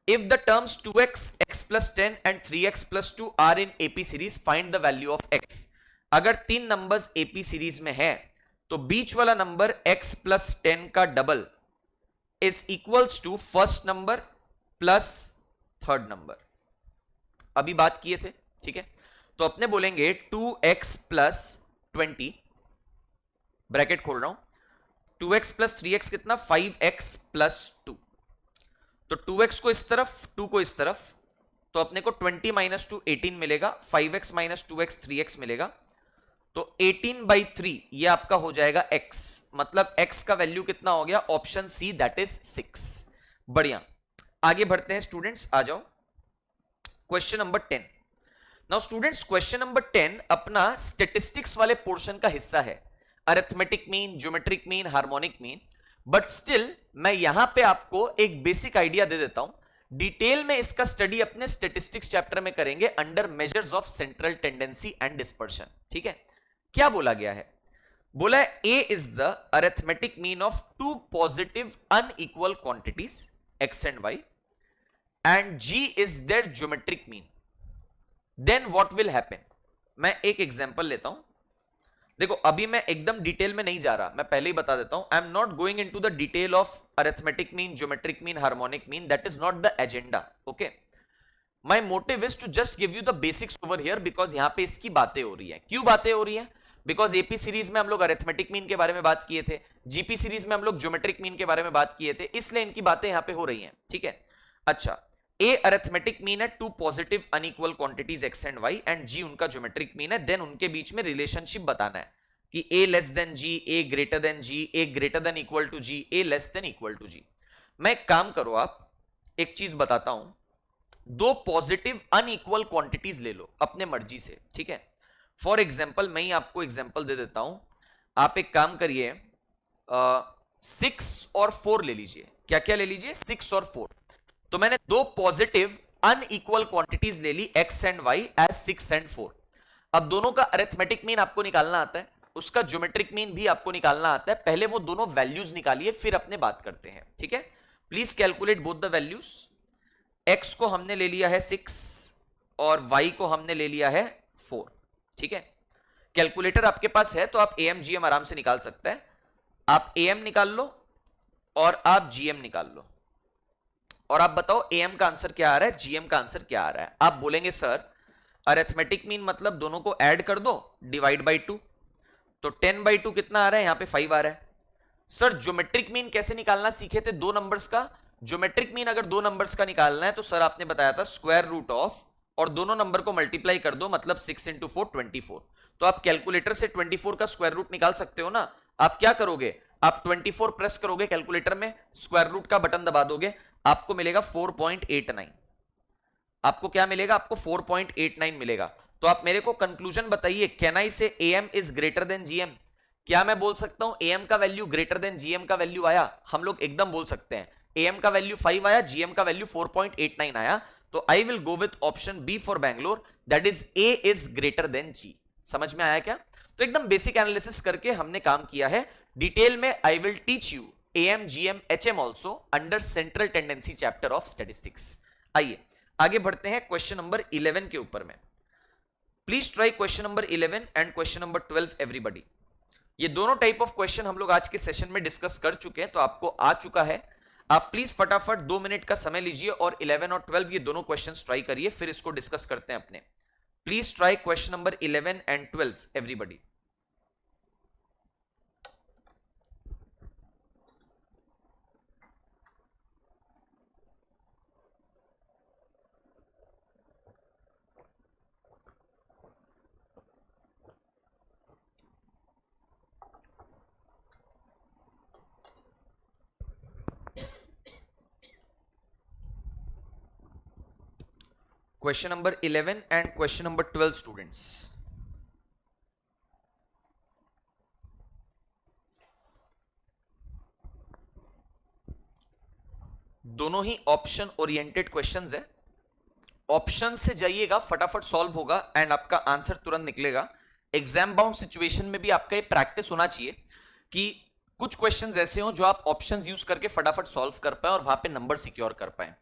if the terms 2x, x plus 10 and 3x plus 2 are in AP series, find the value of x। अगर 3 numbers AP series में है तो बीच वाला नंबर x plus 10 का double is equals to first number plus third number. अभी बात किए थे, ठीक है। तो अपने बोलेंगे 2x plus 20, ब्रैकेट खोल रहा हूं, 2x plus 3x कितना, 5x plus 2। तो 2x को इस तरफ, 2 को इस तरफ, तो अपने को 20 माइनस 2 18 मिलेगा, 5x माइनस 2x 3x मिलेगा, तो 18 बाई 3 ये आपका हो जाएगा x, मतलब x का वैल्यू कितना हो गया, ऑप्शन सी, दैट इज 6। बढ़िया, आगे बढ़ते हैं स्टूडेंट्स, आ जाओ question number 10। Now students question number 10 अपना स्टेटिस्टिक्स वाले पोर्शन का हिस्सा है, arithmetic mean, geometric mean, harmonic mean, but still मैं यहां पे आपको एक बेसिक आइडिया दे देता हूं। डिटेल में इसका स्टडी अपने स्टैटिस्टिक्स चैप्टर में करेंगे under measures of central tendency and dispersion, ठीक है। क्या बोला गया है? बोला है A is the arithmetic mean of 2 positive unequal quantities x and y and G is their geometric mean, then what will happen. मैं एक एग्जांपल लेता हूं, देखो अभी मैं एकदम डिटेल में नहीं जा रहा, मैं पहले ही बता देता हूं, I am not going into the detail of arithmetic mean, geometric mean, harmonic mean, that is not the agenda, okay. My motive is to just give you the basics over here, because यहां पे इसकी बातें हो रही है। क्यों बातें हो रही है? बिकॉज एपी सीरीज में हम लोग अरिथमेटिक मीन के बारे में बात किए थे, जीपी सीरीज में हम लोग ज्योमेट्रिक मीन के बारे में बात किए थे, इसलिए इनकी बातें यहां पे हो रही हैं, ठीक है। अच्छा, ए अरिथमेटिक मीन है 2 positive unequal quantities x and y and G उनका ज्योमेट्रिक मीन है, देन उनके बीच में रिलेशनशिप बताना है कि a less than G, a greater than G, a greater than equal to G, a less than equal to G। मैं एक काम करो, आप एक चीज बताता हूं, 2 पॉजिटिव अनइक्वल क्वांटिटीज ले लो अपने मर्जी से, ठीक है। फॉर एग्जाम्पल मैं ही आपको एग्जाम्पल दे देता हूं, आप एक काम करिए, 6 और 4 ले लीजिए। क्या क्या ले लीजिए? 6 और 4। तो मैंने 2 पॉजिटिव अनइक्वल क्वांटिटीज ले ली x and y as 6 and 4। अब दोनों का अरिथमेटिक मीन आपको निकालना आता है, उसका ज्योमेट्रिक मीन भी आपको निकालना आता है। पहले वो दोनों वैल्यूज निकालिए, फिर अपने बात करते हैं, ठीक है। Please calculate both the values. x को हमने ले लिया है 6 और y को हमने ले लिया है 4, ठीक है। कैलकुलेटर आपके पास है तो आप am gm आराम से निकाल सकते हैं। आप am निकाल लो और आप gm निकाल लो, और आप बताओ am का आंसर क्या आ रहा है, gm का आंसर क्या आ रहा है। आप बोलेंगे सर अरिथमेटिक मीन मतलब दोनों को ऐड कर दो, डिवाइड बाई 2, तो 10/2 कितना आ रहा है, यहां पे 5 आ रहा है। सर ज्योमेट्रिक मीन कैसे निकालना सीखे थे, दो नंबर्स का। ज्योमेट्रिक मीन अगर दो नंबर्स का निकालना है तो सर आपने बताया था स्क्वायर रूट ऑफ, और दोनों नंबर को मल्टीप्लाई कर दो, मतलब 6 इंटू 4 24। तो आप कैलकुलेटर से 24 का स्क्वायर रूट निकाल सकते हो ना। आप क्या करोगे, आप 24 प्रेस करोगे कैलकुलेटर में, स्क्वायर रूट का बटन दबा दोगे, आपको मिलेगा 4.89। आपको क्या मिलेगा, आपको 4.89 मिलेगा। तो आप मेरे को कंक्लूजन बताइए, कैन आई से am is greater then gm। क्या मैं बोल सकता हूं am का वैल्यू ग्रेटर देन gm का वैल्यू आया? हम लोग एकदम बोल सकते हैं am का वैल्यू 5 आया, gm का वैल्यू 4.89 आया। तो I will go with option B for Bangalore, that is a is greater than g। समझ में आया क्या? तो एकदम बेसिक एनालिसिस करके हमने काम किया है। डिटेल में I will teach you am gm hm also under central tendency chapter of statistics. आइए आगे बढ़ते हैं क्वेश्चन नंबर 11 के ऊपर में। Please try question number 11 and question number 12 everybody. ये दोनों टाइप ऑफ क्वेश्चन हम लोग आज के सेशन में डिस्कस कर चुके हैं, तो आपको आ चुका है। आप प्लीज फटाफट 2 मिनट का समय लीजिए और 11 और 12 ये दोनों क्वेश्चंस ट्राई करिए, फिर इसको डिस्कस करते हैं अपने। Please try question number 11 and 12 everybody. Question number 11 and question number 12 students. दोनों ही ऑप्शन ओरिएंटेड क्वेश्चंस है। ऑप्शन से जाइएगा, फटाफट सॉल्व होगा एंड आपका आंसर तुरंत निकलेगा। एग्जाम बाउंड सिचुएशन में भी आपका ये प्रैक्टिस होना चाहिए कि कुछ क्वेश्चंस ऐसे हो जो आप ऑप्शंस यूज करके फटाफट सॉल्व कर पाए और वहां पे नंबर सिक्योर कर पाए।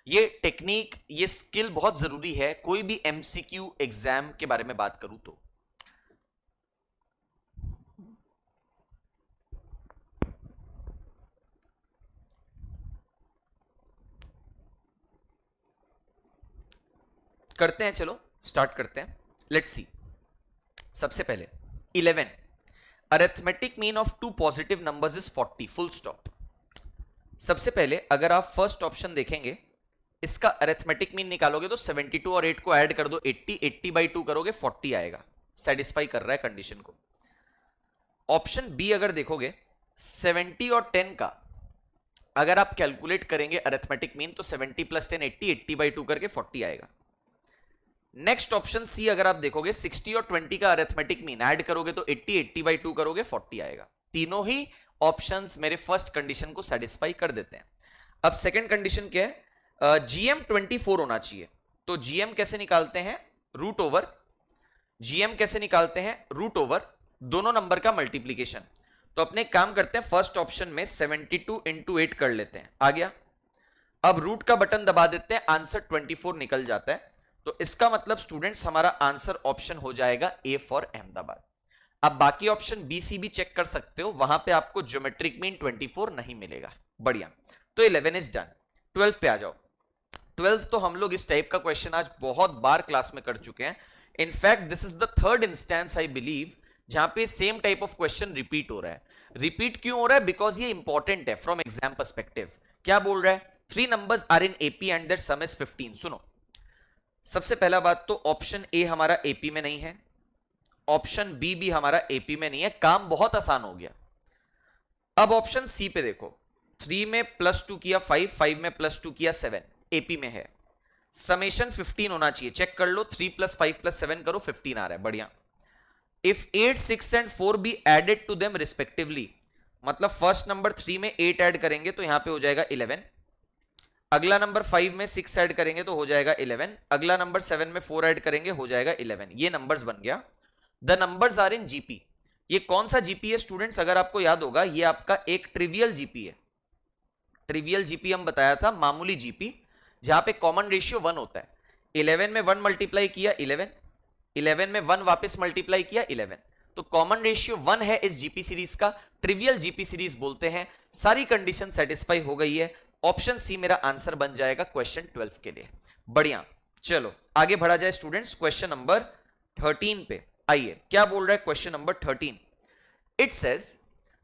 ये टेक्निक, ये स्किल बहुत जरूरी है कोई भी एमसीक्यू एग्जाम के बारे में बात करूं तो। करते हैं, चलो स्टार्ट करते हैं। Let's see. सबसे पहले 11, arithmetic mean of two positive numbers is 40, full stop. सबसे पहले अगर आप फर्स्ट ऑप्शन देखेंगे, इसका अरिथमेटिक मीन निकालोगे तो 72 और 8 को ऐड कर दो 80, 80/2 करोगे 40 आएगा। सेटिस्फाई कर रहा है कंडीशन को। ऑप्शन बी अगर देखोगे 70 और 10 का अगर आप कैलकुलेट करेंगे अरिथमेटिक मीन तो 70 + 10 80, 80/2 करके 40 आएगा। नेक्स्ट ऑप्शन सी अगर आप देखोगे 60 और 20 का अरिथमेटिक मीन ऐड करोगे तो 80, 80/2 करोगे 40 आएगा। तीनों ही ऑप्शंस मेरे फर्स्ट कंडीशन को सेटिस्फाई कर देते हैं। अब सेकंड कंडीशन क्या है, GM 24 होना चाहिए। तो GM कैसे निकालते हैं, रूट ओवर। GM कैसे निकालते हैं, रूट ओवर दोनों नंबर का मल्टीप्लीकेशन। तो अपने काम करते हैं, फर्स्ट ऑप्शन में 72 × 8 कर लेते हैं, आ गया। अब रूट का बटन दबा देते हैं, आंसर 24 निकल जाता है। तो इसका मतलब स्टूडेंट्स हमारा आंसर ऑप्शन हो जाएगा ए फॉर अहमदाबाद। अब बाकी ऑप्शन बी सी भी चेक कर सकते हो, वहां पे आपको ज्योमेट्रिक मीन 24 नहीं मिलेगा। बढ़िया, तो 11 इज डन। 12 पे आ जाओ। 12 तो हम लोग इस टाइप का क्वेश्चन आज बहुत बार क्लास में कर चुके हैं। In fact this is the third instance I believe जहां पे same type of question repeat हो रहा है। रिपीट क्यों हो रहा है, बिकॉज ये इंपॉर्टेंट है फ्रॉम एग्जाम पर्सपेक्टिव। क्या बोल रहा है, 3 numbers are in AP and their sum is 15। सुनो, सबसे पहला बात तो ऑप्शन ए हमारा एपी में नहीं है, ऑप्शन बी भी हमारा एपी में नहीं है, काम बहुत आसान हो गया। अब ऑप्शन सी पे देखो, 3 में +2 किया 5, 5 में +2 किया 7, एपी में है। समेशन 15 होना चाहिए, चेक कर लो, 3 + 5 + 7 करो 15 आ रहा है, बढ़िया। If 8, 6 and 4 be added to them respectively, मतलब फर्स्ट नंबर 3 में 8 ऐड करेंगे तो यहां पे हो जाएगा 11। अगला नंबर 5 में 6 ऐड करेंगे तो हो जाएगा 11, अगला नंबर 7 में 4 ऐड करेंगे हो जाएगा 11। ये नंबर्स बन गया। The numbers are in GP. ये कौन सा जीपी है स्टूडेंट्स? अगर आपको याद होगा, ये आपका एक ट्रिवियल जीपी है। ट्रिवियल जीपी हम बताया था, मामूली जीपी, जहां पे कॉमन रेशियो 1 होता है। 11 में 1 मल्टीप्लाई किया 11, 11 में 1 वापस मल्टीप्लाई किया 11, तो कॉमन रेशियो 1 है इस जीपी सीरीज का, ट्रिवियल जीपी सीरीज बोलते हैं। सारी कंडीशन सेटिस्फाई हो गई है, ऑप्शन सी मेरा आंसर बन जाएगा क्वेश्चन 12 के लिए। बढ़िया, चलो आगे बढ़ा जाए स्टूडेंट्स क्वेश्चन नंबर 13 पे। आइए क्या बोल रहा है question number 13। It says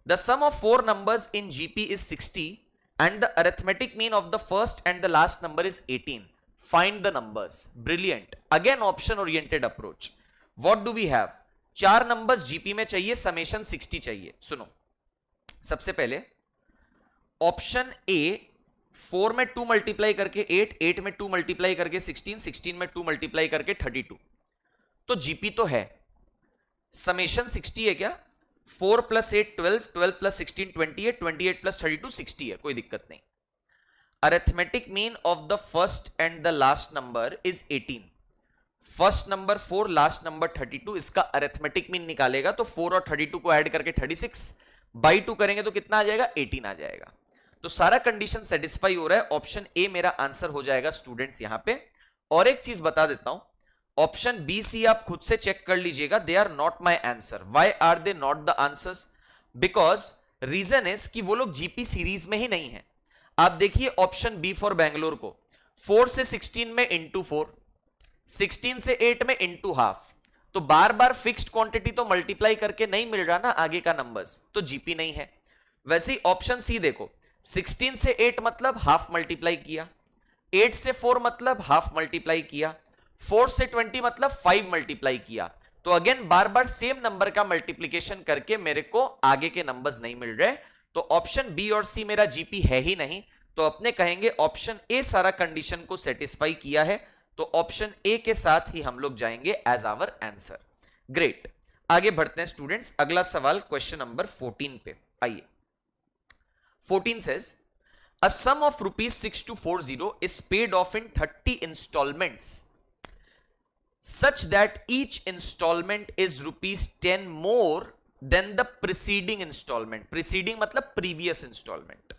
the sum of 4 numbers in GP is 60 and the arithmetic mean of the first and the last number is 18. Find the numbers. Brilliant. Again option oriented approach. What do we have? 4 numbers GP में चाहिए, summation 60 चाहिए। सुनो, सबसे पहले option A 4 में 2 multiply करके 8, 8 में 2 multiply करके 16, 16 में 2 मल्टीप्लाई करके 32, तो जीपी तो है। समेशन 60 है क्या? 4 प्लस 8 12, 12 प्लस 16 28, 28 प्लस 32 60 है, कोई दिक्कत नहीं। Arithmetic mean of the first and the last number is 18। First number 4, last number 32, इसका अरिथमेटिक मीन निकालेगा तो 4 और 32 को ऐड करके 36 बाई 2 करेंगे तो कितना आ जाएगा? 18 आ जाएगा। तो सारा कंडीशन सेटिस्फाई हो रहा है, ऑप्शन ए मेरा आंसर हो जाएगा स्टूडेंट्स यहां पे। और एक चीज बता देता हूं, ऑप्शन बी सी आप खुद से चेक कर लीजिएगा, they are not my answer. Why are they not the answers? Because reason is कि वो लोग जीपी सीरीज में ही नहीं है। आप देखिए ऑप्शन बी फॉर बैंगलोर को, 4 से 16 में इंटू 4, 16 से 8 में इंटू हाफ, तो बार बार फिक्स्ड क्वांटिटी तो मल्टीप्लाई करके नहीं मिल रहा ना आगे का नंबर्स, तो जीपी नहीं है। वैसे ही ऑप्शन सी देखो, 16 से 8 मतलब हाफ मल्टीप्लाई किया, 8 से 4 मतलब हाफ मल्टीप्लाई किया, 4 से 20 मतलब 5 मल्टीप्लाई किया। तो अगेन बार बार सेम नंबर का मल्टीप्लीकेशन करके मेरे को आगे के नंबर्स नहीं मिल रहे, तो ऑप्शन बी और सी मेरा जीपी है ही नहीं। तो अपने कहेंगे ऑप्शन ए सारा कंडीशन को सेटिस्फाई किया है, तो ऑप्शन ए के साथ ही हम लोग जाएंगे एज आवर आंसर। ग्रेट, आगे बढ़ते हैं स्टूडेंट्स। अगला सवाल क्वेश्चन नंबर 14 पे आइए। 14 says a sum of rupees 6240 is paid off in 30 installments such that each installment is rupees 10 more than the preceding installment. Preceding मतलब previous installment.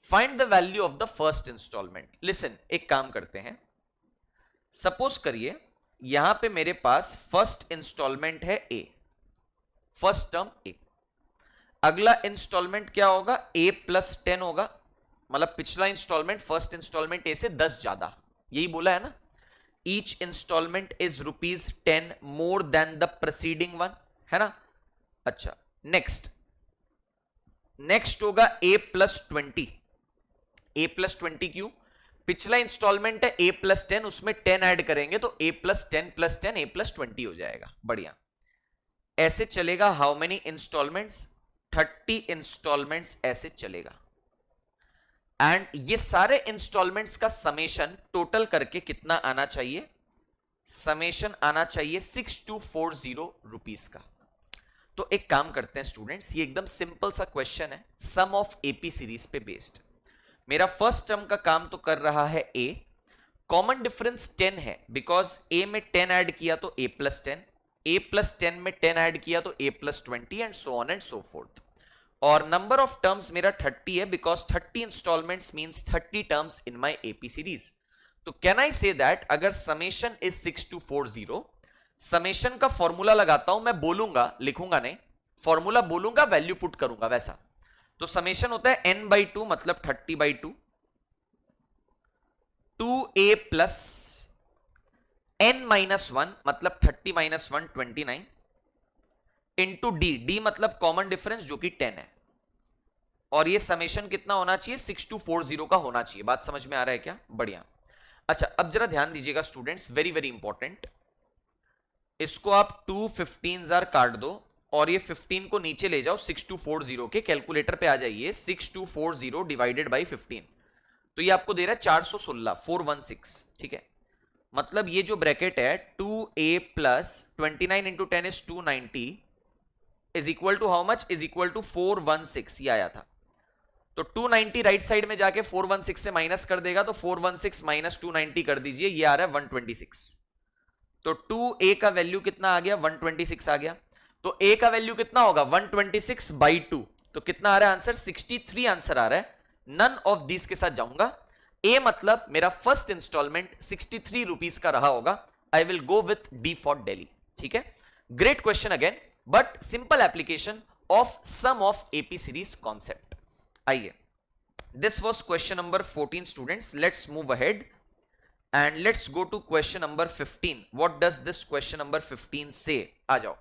Find the value of the first installment. Listen, एक काम करते हैं, suppose करिए यहां पे मेरे पास first instalment है ए, फर्स्ट टर्म ए, अगला इंस्टॉलमेंट क्या होगा? a प्लस 10 होगा, मतलब पिछला इंस्टॉलमेंट फर्स्ट इंस्टॉलमेंट ए से 10 ज्यादा, यही बोला है ना। Each instalment is rupees 10 more than the preceding one, है ना। अच्छा, नेक्स्ट होगा a प्लस 20। a प्लस 20 क्यों? पिछला इंस्टॉलमेंट है a प्लस 10, उसमें 10 ऐड करेंगे तो a plus 10 plus 10 a plus 20 हो जाएगा। बढ़िया, ऐसे चलेगा। How many installments? 30 इंस्टॉलमेंट्स ऐसे चलेगा। एंड ये सारे इंस्टॉलमेंट्स का समेशन टोटल करके कितना आना चाहिए? समेशन आना चाहिए 6240 रुपीस का। तो एक काम करते हैं स्टूडेंट्स, ये एकदम सिंपल सा क्वेश्चन है, सम ऑफ एपी सीरीज पे बेस्ड। मेरा फर्स्ट टर्म का काम तो कर रहा है ए, कॉमन डिफरेंस 10 है, बिकॉज ए में 10 ऐड किया तो a प्लस 10, a प्लस 10 में 10 ऐड किया तो a plus 20 and so on and so fourth. और नंबर ऑफ टर्म्स मेरा 30 है, because 30 instalments means 30 terms in my AP series. तो कैन आई से दैट अगर समेशन इज 6240, समेशन का formula लगाता हूं मैं, बोलूंगा, लिखूंगा नहीं, फॉर्मूला बोलूंगा, वैल्यू पुट करूंगा वैसा। तो समेशन होता है n/2 मतलब 30/2, 2a प्लस n-1 मतलब 30 - 1 29 इंटू डी मतलब कॉमन डिफरेंस जो कि 10 है। और ये समेशन कितना होना चाहिए? 6240 का होना चाहिए। बात समझ में आ रहा है क्या? बढ़िया। अच्छा, अब जरा ध्यान दीजिएगा स्टूडेंट्स, वेरी वेरी इंपॉर्टेंट। इसको आप 2 15s काट दो और ये 15 को नीचे ले जाओ, 6240 के कैलकुलेटर पे आ जाइए। 6240 डिवाइडेड बाई 15, तो ये आपको दे रहा है 416 416, ठीक है। मतलब ये जो ब्रैकेट है 2a plus 29 into 10 is 290 is equal to how much? Is equal to 416, ये आया था। तो 290 राइट साइड में जाके 416 से माइनस कर देगा, तो 416 माइनस 290 कर दीजिए, ये आ रहा है 126। तो 2a का वैल्यू कितना आ गया, 126 आ गया। तो a का वैल्यू कितना होगा, 126/2, तो कितना आ रहा है आंसर, 63 आंसर आ रहा है। नन ऑफ दिस के साथ जाऊंगा, a मतलब मेरा फर्स्ट इंस्टॉलमेंट 63 रुपीज का रहा होगा। I will go with D for Delhi. ठीक है, great question again, but simple application of sum of AP series concept. आइए, this was question number 14 students. Let's move ahead and let's go to question number 15. What does this question number 15 say? आ जाओ।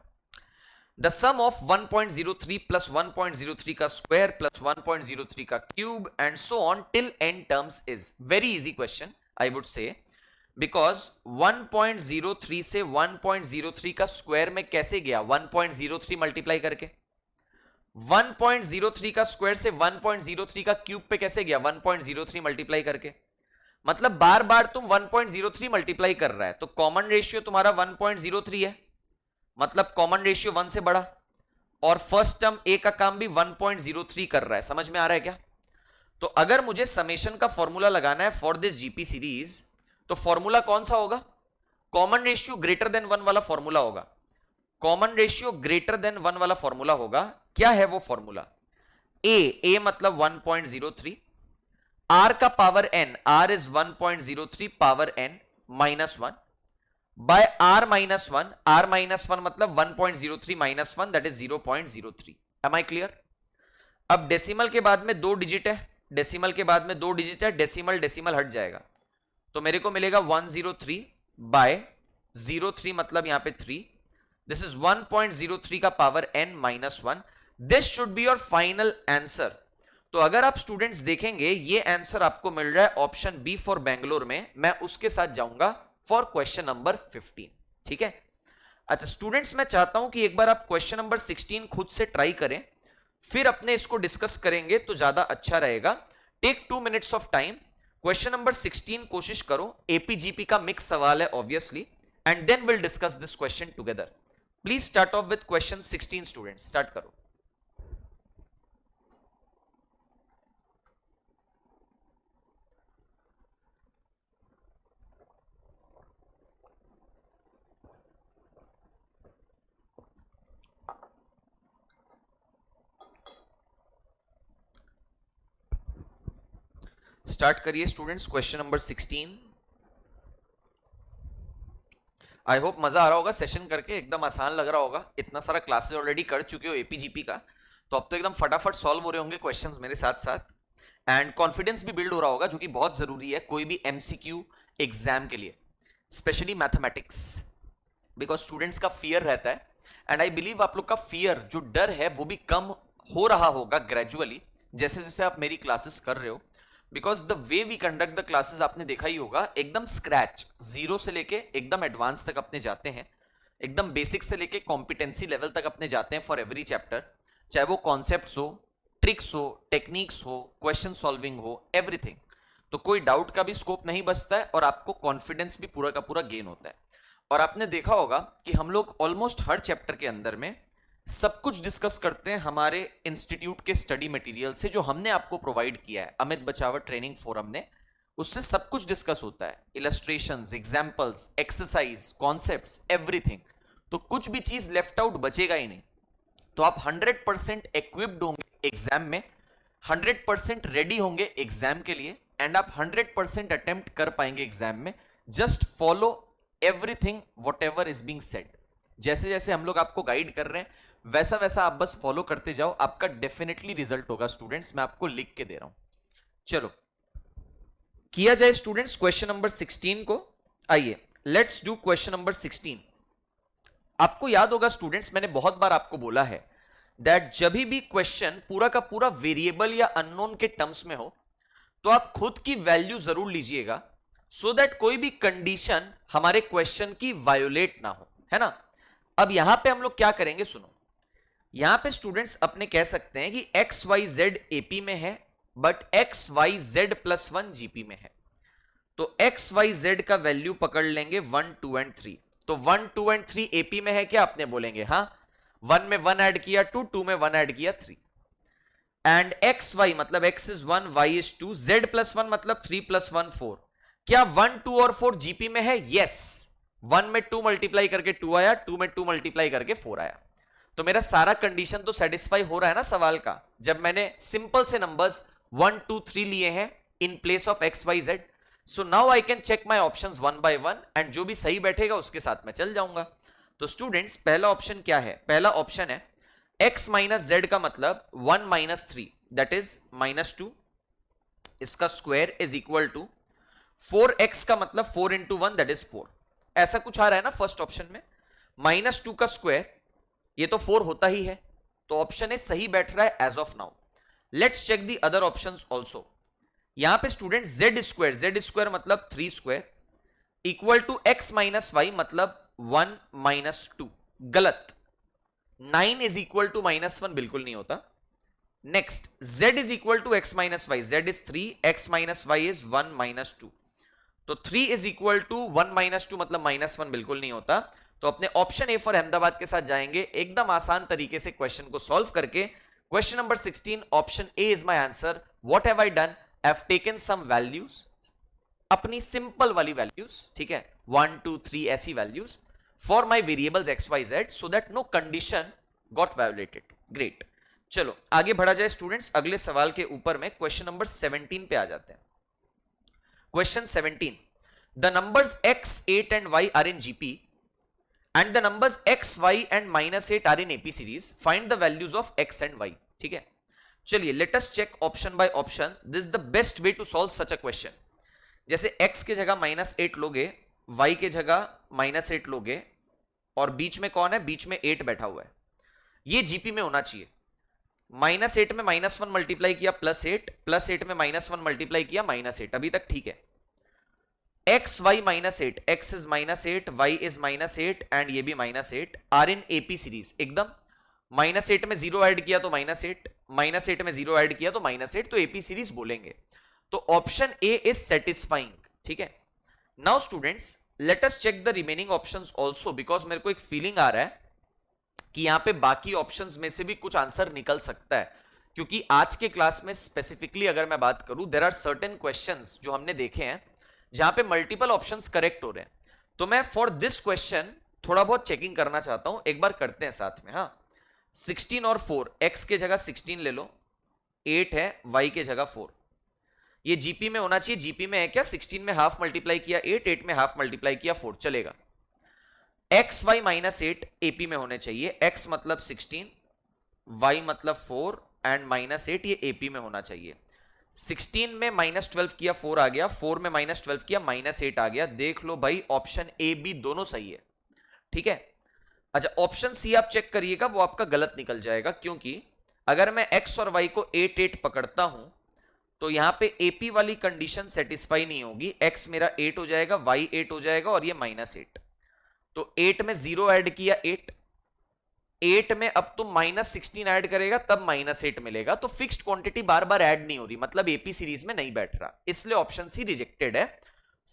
The sum of 1.03 plus 1.03 का square plus 1.03 का cube and so on till n terms is very easy question, I would say, because 1.03 से 1.03 का square में कैसे गया, 1.03 multiply करके। 1.03 का स्क्वायर से 1.03 का क्यूब पे कैसे गया, 1.03 मल्टीप्लाई करके। मतलब बार बार तुम 1.03 मल्टीप्लाई कर रहा है, तो कॉमन रेशियो तुम्हारा 1.03 है, मतलब कॉमन रेशियो 1 से बड़ा, और फर्स्ट टर्म ए का काम भी 1.03 कर रहा है। समझ में आ रहा है क्या? तो अगर मुझे समेशन का फॉर्मूला लगाना है फॉर दिस जीपी सीरीज, तो फॉर्मूला कौन सा होगा, कॉमन रेशियो ग्रेटर देन 1 वाला फॉर्मूला होगा। कॉमन रेशियो ग्रेटर देन 1 वाला फॉर्मूला होगा। क्या है वो फॉर्मूला, ए मतलब 1.03, r का power n, r is 1.03 power n minus 1 by r minus 1, r minus 1 मतलब 1.03 minus 1 that is 0.03। Am I clear? अब डेसिमल के बाद में 2 डिजिट है, डेसिमल के बाद में 2 डिजिट है, डेसिमल डेसिमल हट जाएगा, तो मेरे को मिलेगा 103 बाय 03 मतलब यहां पे 3, दिस इज 1.03 का power n minus 1। This should be your final answer. तो अगर आप स्टूडेंट्स देखेंगे ये आंसर आपको मिल रहा है ऑप्शन बी फॉर बेंगलोर में, मैं उसके साथ जाऊंगा फॉर क्वेश्चन नंबर 15। ठीक है, अच्छा स्टूडेंट्स, मैं चाहता हूं कि एक बार आप क्वेश्चन नंबर 16 खुद से ट्राई करें, फिर अपने इसको डिस्कस करेंगे तो ज्यादा अच्छा रहेगा। Take 2 minutes of time, question number 16 कोशिश करो, एपीजीपी का मिक्स सवाल है obviously, and then will discuss this question together. Please start off with question 16 students, start करो। स्टार्ट करिए students, question number 16। I hope मजा आ रहा होगा सेशन करके, एकदम आसान लग रहा होगा, इतना सारा क्लासेस ऑलरेडी कर चुके हो एपीजीपी का, तो अब तो एकदम फटाफट सॉल्व हो रहे होंगे क्वेश्चंस मेरे साथ साथ, एंड कॉन्फिडेंस भी बिल्ड हो रहा होगा, जो कि बहुत जरूरी है कोई भी एमसीक्यू एग्जाम के लिए, स्पेशली मैथमेटिक्स, बिकॉज स्टूडेंट्स का फियर रहता है, एंड आई बिलीव आप लोग का फियर, जो डर है, वो भी कम हो रहा होगा ग्रेजुअली जैसे जैसे आप मेरी क्लासेस कर रहे हो, because the way we conduct the classes आपने देखा ही होगा, एकदम स्क्रैच, जीरो से लेके एकदम एडवांस तक अपने जाते हैं, एकदम बेसिक से लेके कॉम्पिटेंसी लेवल तक अपने जाते हैं फॉर एवरी चैप्टर, चाहे वो कॉन्सेप्ट्स हो, ट्रिक्स हो, टेक्निक्स हो, क्वेश्चन सॉल्विंग हो, एवरीथिंग। तो कोई डाउट का भी स्कोप नहीं बचता है, और आपको कॉन्फिडेंस भी पूरा का पूरा गेन होता है। और आपने देखा होगा कि हम लोग ऑलमोस्ट हर चैप्टर के अंदर में सब कुछ डिस्कस करते हैं हमारे इंस्टीट्यूट के स्टडी मटेरियल से, जो हमने आपको प्रोवाइड किया है अमित बचावर ट्रेनिंग फोरम ने, उससे सब कुछ डिस्कस होता है, illustrations, examples, exercise, concepts, everything. तो कुछ भी चीज लेफ्ट आउट बचेगा ही नहीं। तो आप 100% इक्विप्ड होंगे एग्जाम में, 100% रेडी होंगे एग्जाम के लिए, एंड आप 100% अटेम्प्ट कर पाएंगे एग्जाम में। Just follow everything what ever is being said, जैसे जैसे हम लोग आपको गाइड कर रहे हैं वैसा वैसा आप बस फॉलो करते जाओ, आपका डेफिनेटली रिजल्ट होगा स्टूडेंट्स, मैं आपको लिख के दे रहा हूं। चलो किया जाए स्टूडेंट्स क्वेश्चन नंबर 16 को। आइए लेट्स डू क्वेश्चन नंबर 16। आपको याद होगा स्टूडेंट्स, मैंने बहुत बार आपको बोला है दैट जब भी क्वेश्चन पूरा का पूरा वेरिएबल या अननोन के टर्म्स में हो, तो आप खुद की वैल्यू जरूर लीजिएगा, सो दैट कोई भी कंडीशन हमारे क्वेश्चन की वायोलेट ना हो, है ना। अब यहां पे हम लोग क्या करेंगे, सुनो, यहां पे स्टूडेंट्स अपने कह सकते हैं कि एक्स वाई जेड एपी में है, but x Y z plus 1 GP में है। तो एक्स वाई जेड का वैल्यू पकड़ लेंगे 1 2 एंड 3। तो 1 2 एंड 3 एपी में है क्या, आपने बोलेंगे हाँ, 1 में 1 ऐड किया 2, 2 में 1 ऐड किया 3। एंड एक्स वाई मतलब x is 1, y is 2, z plus 1 मतलब 3 प्लस 1 4। क्या 1, 2 और 4 जीपी में है? यस। 1 में 2 मल्टीप्लाई करके 2 आया, 2 में 2 मल्टीप्लाई करके 4 आया। तो मेरा सारा कंडीशन तो सेटिस्फाई हो रहा है ना सवाल का, जब मैंने सिंपल से नंबर्स 1, 2, 3 लिए हैं in place of x Y z. So now I can check my options one by one, and जो भी सही बैठेगा उसके साथ मैं चल जाऊंगा। तो स्टूडेंट्स पहला ऑप्शन क्या है? पहला ऑप्शन है x माइनस जेड का मतलब 1 माइनस 3 दैट इज माइनस 2, इसका square is equal to 4x का मतलब 4 इंटू 1 दैट इज 4। ऐसा कुछ आ रहा है ना फर्स्ट ऑप्शन में। माइनस 2 का स्क्वायर, ये तो 4 होता ही है, तो ऑप्शन ए सही बैठ रहा है as of now. Let's check the other options also. यहां पे स्टूडेंट जेड स्क्वायर मतलब 3 square equal to x minus y मतलब 1 माइनस 2, गलत। 9 इज इक्वल टू माइनस 1 बिल्कुल नहीं होता। Next z is equal to x minus y, z is 3, x minus y is 1 minus 2, तो 3 is equal to 1 minus 2 मतलब minus 1 बिल्कुल नहीं होता। तो अपने ऑप्शन ए फॉर अहमदाबाद के साथ जाएंगे एकदम आसान तरीके से क्वेश्चन को सॉल्व करके। Question number 16 option A is my answer. What have I done? I have taken some values, अपनी सिंपल वाली वैल्यूज, ठीक है, 1, 2, 3 ऐसी values for my variables x Y z so that no condition got violated. Great, चलो आगे बढ़ा जाए students अगले सवाल के ऊपर में। क्वेश्चन नंबर 17 पे आ जाते हैं। Question 17, the numbers x, 8 and y are in GP and the numbers x, y and minus 8 are in AP series. Find the values of x and y. ठीक है, चलिए let us check option by option. This is the best way to solve such a question. जैसे x के जगह -8 लोगे, y के जगह -8 लोगे, और बीच में कौन है? बीच में 8 बैठा हुआ है। ये जीपी में होना चाहिए। -8 में -1 मल्टीप्लाई किया +8, +8 में -1 मल्टीप्लाई किया -8, अभी तक ठीक है। x, y -8, x is -8, y is -8 and ये भी -8 आर इन एपी सीरीज। एकदम -8 में 0 ऐड किया तो -8, -8 में 0 ऐड किया तो -8, तो एपी सीरीज बोलेंगे। तो ऑप्शन ए इज सेटिस्फाइंग। ठीक है, now students let us check the remaining options also, because मेरे को एक फीलिंग आ रहा है कि यहां पे बाकी ऑप्शंस में से भी कुछ आंसर निकल सकता है, क्योंकि आज के क्लास में स्पेसिफिकली अगर मैं बात करूं, देयर आर सर्टेन क्वेश्चंस जो हमने देखे हैं जहां पे मल्टीपल ऑप्शंस करेक्ट हो रहे हैं। तो मैं फॉर दिस क्वेश्चन थोड़ा बहुत चेकिंग करना चाहता हूं, एक बार करते हैं साथ में। हाँ, 16 और 4, x के जगह 16 ले लो, 8 है, y के जगह 4, ये जीपी में होना चाहिए। जीपी में है क्या? 16 में हाफ मल्टीप्लाई किया 8, 8 में हाफ मल्टीप्लाई किया 4, चलेगा। x y -8 एपी में होने चाहिए। x मतलब 16, y मतलब 4 एंड -8 ये एपी में होना चाहिए। 16 में -12 किया 4 आ गया, 4 में -12 किया -8 आ गया। देख लो भाई, ऑप्शन ए बी दोनों सही है। ठीक है, अच्छा ऑप्शन सी आप चेक करिएगा, वो आपका गलत निकल जाएगा, क्योंकि अगर मैं x और y को 8 8 पकड़ता हूं तो यहां पे एपी वाली कंडीशन सेटिस्फाई नहीं होगी। x मेरा 8 हो जाएगा, y 8 हो जाएगा और ये -8, तो 8 में 0 ऐड किया 8, 8 में अब तुम -16 ऐड करेगा तब -8 मिलेगा। तो फिक्स्ड क्वांटिटी बार बार ऐड नहीं हो रही, मतलब एपी सीरीज में नहीं बैठ रहा, इसलिए ऑप्शन सी रिजेक्टेड है।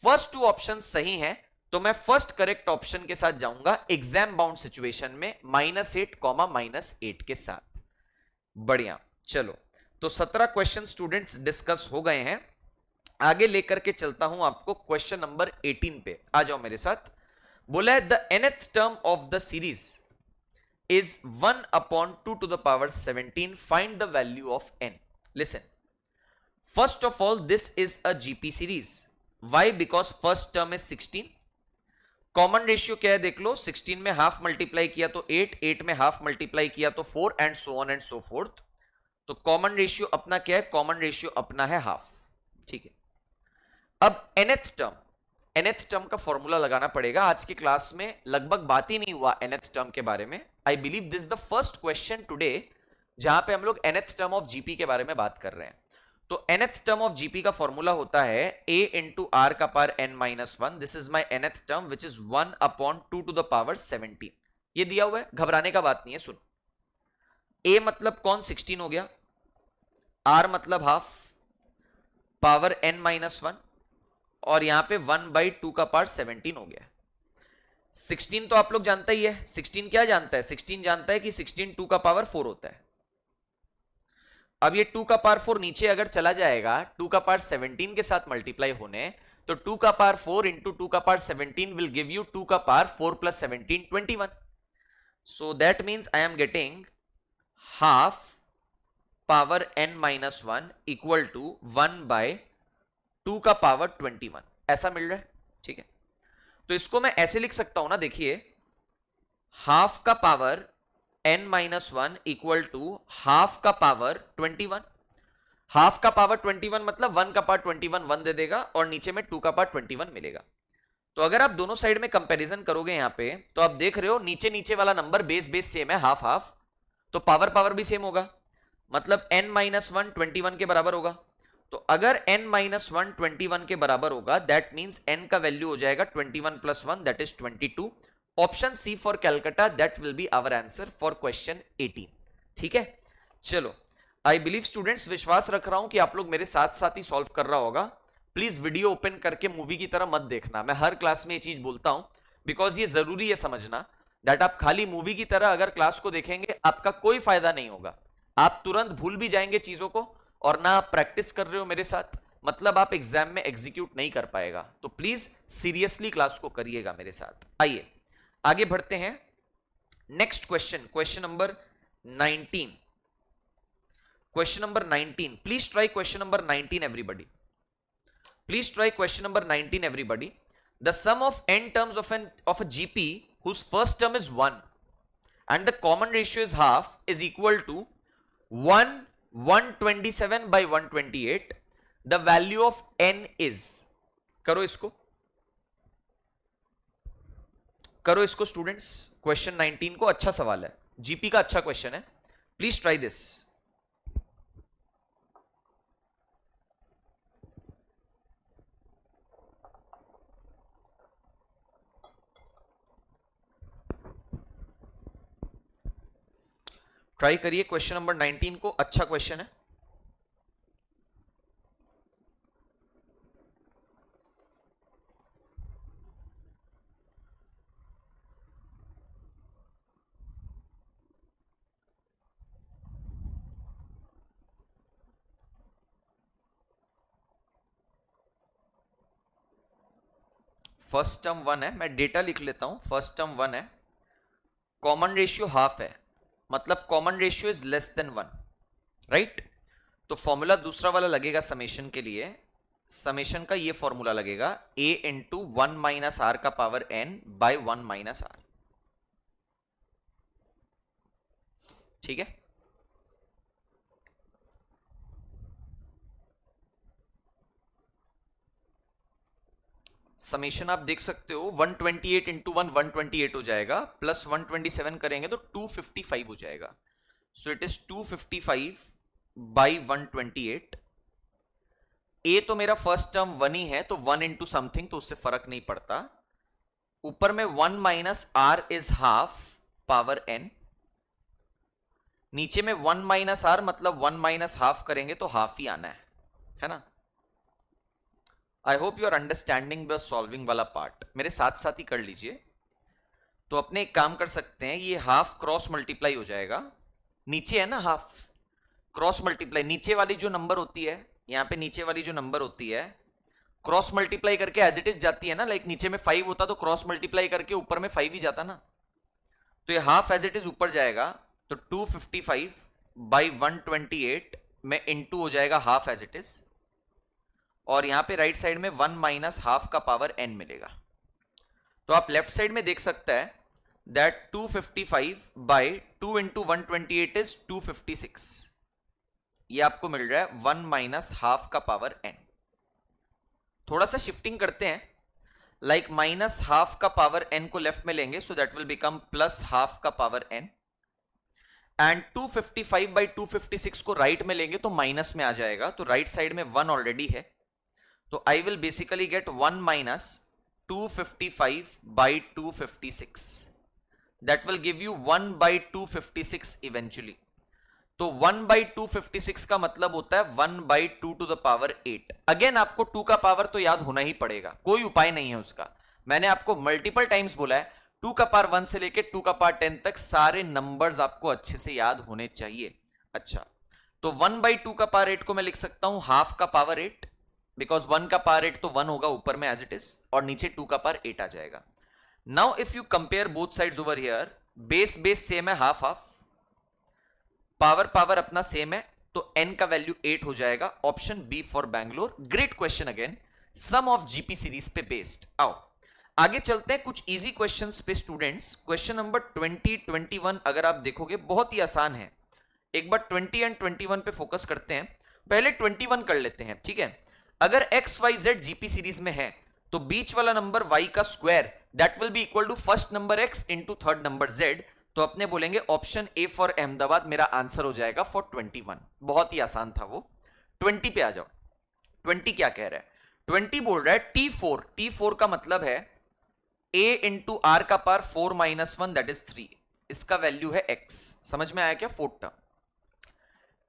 फर्स्ट 2 ऑप्शन सही हैं, तो मैं फर्स्ट करेक्ट ऑप्शन के साथ जाऊंगा एग्जाम बाउंड सिचुएशन में -8, -8 के साथ। बढ़िया, चलो तो 17 क्वेश्चन स्टूडेंट्स डिस्कस हो गए हैं। आगे लेकर के चलता हूं आपको क्वेश्चन नंबर 18 पे, आ जाओ मेरे साथ। बोला है the nth term of the series is 1 upon 2 to the power 17. Find the value of n. Listen. First of all, this is a GP series. Why? Because first term is 16. Common ratio क्या है देख लो, 16 में half multiply किया तो 8, 8 में half multiply किया तो 4 and so on and so forth. तो कॉमन रेशियो अपना क्या है? कॉमन रेशियो अपना है हाफ। ठीक है, अब nth टर्म, nth टर्म का फॉर्मूला लगाना पड़ेगा। आज की क्लास में लगभग बात ही नहीं हुआ nth टर्म के बारे में। I believe this the first question today जहां पे हम लोग nth टर्म ऑफ जीपी के बारे में बात कर रहे हैं। तो nth टर्म ऑफ जीपी का फॉर्मूला होता है a इंटू आर का power n-1। This is my nth term which is 1 upon 2 to the power 17। ये दिया हुआ है, घबराने का बात नहीं है। सुनो, a मतलब कौन? 16 हो गया, r मतलब हाफ, पावर n-1, और यहां पे 1/2 का पार्ट 17 हो गया। 16 तो आप लोग जानता ही है। 16 क्या जानता है? 16 जानता है कि 16 2 का पावर 4 होता है। अब ये 2 का पावर 4 नीचे अगर चला जाएगा 2 का पावर 17 के साथ मल्टीप्लाई होने, तो 2 का पावर 4 इंटू 2 का पावर 17 विल गिव यू 2 का power 4 plus 17 21. So that means I am getting half power n minus 1 equal to 1 by 2 का पावर 21. ऐसा मिल रहा है, ठीक है. तो इसको मैं ऐसे लिख सकता हूं ना, देखिए, हाफ का power n minus 1 equal to half का पावर 21. हाफ का पावर 21 मतलब 1 का पावर 21 1 दे देगा और नीचे में 2 का पावर 21 मिलेगा. तो अगर आप दोनों साइड में कंपैरिजन करोगे यहां पे, तो आप देख रहे हो नीचे नीचे वाला नंबर बेस बेस सेम है, हाफ हाफ, तो पावर पावर भी सेम होगा, मतलब n माइनस 1 21 के बराबर होगा. तो अगर n माइनस 1 21 के बराबर होगा, दैट मीन्स n का वैल्यू हो जाएगा 21 plus 1 that is 22. Option C for Calcutta, that will be our answer for question 18. ठीक है, चलो. आई बिलीव स्टूडेंट्स, विश्वास रख रहा हूं कि आप लोग मेरे साथ साथ ही सॉल्व कर रहा होगा. प्लीज वीडियो ओपन करके मूवी की तरह मत देखना. मैं हर क्लास में ये चीज बोलता हूं बिकॉज ये जरूरी है समझना दैट आप खाली मूवी की तरह अगर क्लास को देखेंगे आपका कोई फायदा नहीं होगा. आप तुरंत भूल भी जाएंगे चीजों को, और ना आप प्रैक्टिस कर रहे हो मेरे साथ, मतलब आप एग्जाम में एग्जीक्यूट नहीं कर पाएगा. तो प्लीज सीरियसली क्लास को करिएगा मेरे साथ. आइए आगे बढ़ते हैं. Next question, question number 19. Question number 19. Please try question number 19 everybody. Please try question number 19 everybody. The sum of n terms of a GP whose first term is 1 and the common ratio is half is equal to 1 127 by 128. The value of n is. करो इसको students. Question 19 को अच्छा सवाल है, GP का अच्छा question है. Please try this. Try करिए क्वेश्चन नंबर 19 को, अच्छा क्वेश्चन है. फर्स्ट टर्म 1 है, मैं डेटा लिख लेता हूं. फर्स्ट टर्म 1 है, कॉमन रेशियो हाफ है, मतलब common ratio is less than 1, right. तो फॉर्मूला दूसरा वाला लगेगा समेशन के लिए. समेशन का ये फॉर्मूला लगेगा a इंटू 1 माइनस आर का power n by 1 minus r. ठीक है. समेशन आप देख सकते हो 128 इंटू 1 128 हो जाएगा, प्लस 127 करेंगे तो 255 हो जाएगा. So it is 255 by 128. ए तो मेरा फर्स्ट टर्म 1 ही है, तो 1 इंटू समथिंग, तो उससे फर्क नहीं पड़ता. ऊपर में 1 minus r is half power n. नीचे में 1 माइनस आर मतलब 1 माइनस हाफ करेंगे तो हाफ ही आना है ना. I hope you are understanding the solving वाला पार्ट. मेरे साथ साथ ही कर लीजिए. तो अपने एक काम कर सकते हैं, ये हाफ क्रॉस मल्टीप्लाई हो जाएगा. नीचे है ना हाफ, क्रॉस मल्टीप्लाई, नीचे वाली जो नंबर होती है, यहां पे नीचे वाली जो नंबर होती है क्रॉस मल्टीप्लाई करके एज इट इज जाती है ना. लाइक नीचे में 5 होता तो क्रॉस मल्टीप्लाई करके ऊपर में 5 ही जाता ना. तो ये हाफ एज इट इज ऊपर जाएगा, तो 255 बाई 128 में इंटू हो जाएगा हाफ एज इट इज, और यहां पे राइट साइड में 1 माइनस हाफ का पावर n मिलेगा. तो आप लेफ्ट साइड में देख सकते हैं दैट 255 बाई 2 इंटू 128 इज 256. ये आपको मिल रहा है 1 माइनस हाफ का पावर n. थोड़ा सा शिफ्टिंग करते हैं, लाइक माइनस हाफ का पावर n को लेफ्ट में लेंगे, so that will become plus half का पावर n. एंड 255 बाई 256 को राइट में लेंगे तो माइनस में आ जाएगा, तो राइट साइड में 1 ऑलरेडी है, तो I will basically get 1 minus 255 by 256. That will give you 1 by 256 eventually. तो 1 बाई 256 का मतलब होता है 1 by 2 to the power 8. Again आपको 2 का पावर तो याद होना ही पड़ेगा, कोई उपाय नहीं है उसका. मैंने आपको मल्टीपल टाइम्स बोला है 2 का पावर 1 से लेके 2 का पावर 10 तक सारे नंबर्स आपको अच्छे से याद होने चाहिए. अच्छा, तो 1/2 का पावर 8 को मैं लिख सकता हूं हाफ का पावर 8, बिकॉज 1 का पावर 8 तो 1 होगा ऊपर में एज इट इज, और नीचे 2 का पावर 8 आ जाएगा. Now if you compare both sides over here, base base same है, हाफ हाफ, पावर पावर अपना सेम है, तो n का वैल्यू 8 हो जाएगा. Option B for Bangalore. Great question again, sum of GP series पे बेस्ड. आओ आगे चलते हैं कुछ इजी क्वेश्चंस पे स्टूडेंट्स. क्वेश्चन नंबर 20, 21 अगर आप देखोगे बहुत ही आसान है. एक बार 20 एंड 21 पे फोकस करते हैं. पहले 21 कर लेते हैं, ठीक है. अगर x Y Z GP series में है तो बीच वाला नंबर y का square that will be equal to first number x into third number z. तो अपने बोलेंगे ऑप्शन ए फॉर अहमदाबाद मेरा आंसर हो जाएगा फॉर 21. बहुत ही आसान था वो. 20 पे आ जाओ. 20 क्या कह रहा है? 20 बोल रहा है T4. T4 का मतलब है a इंटू आर का पावर 4 माइनस 1 दैट इज 3. इसका वैल्यू है x. समझ में आया क्या? Fourth term.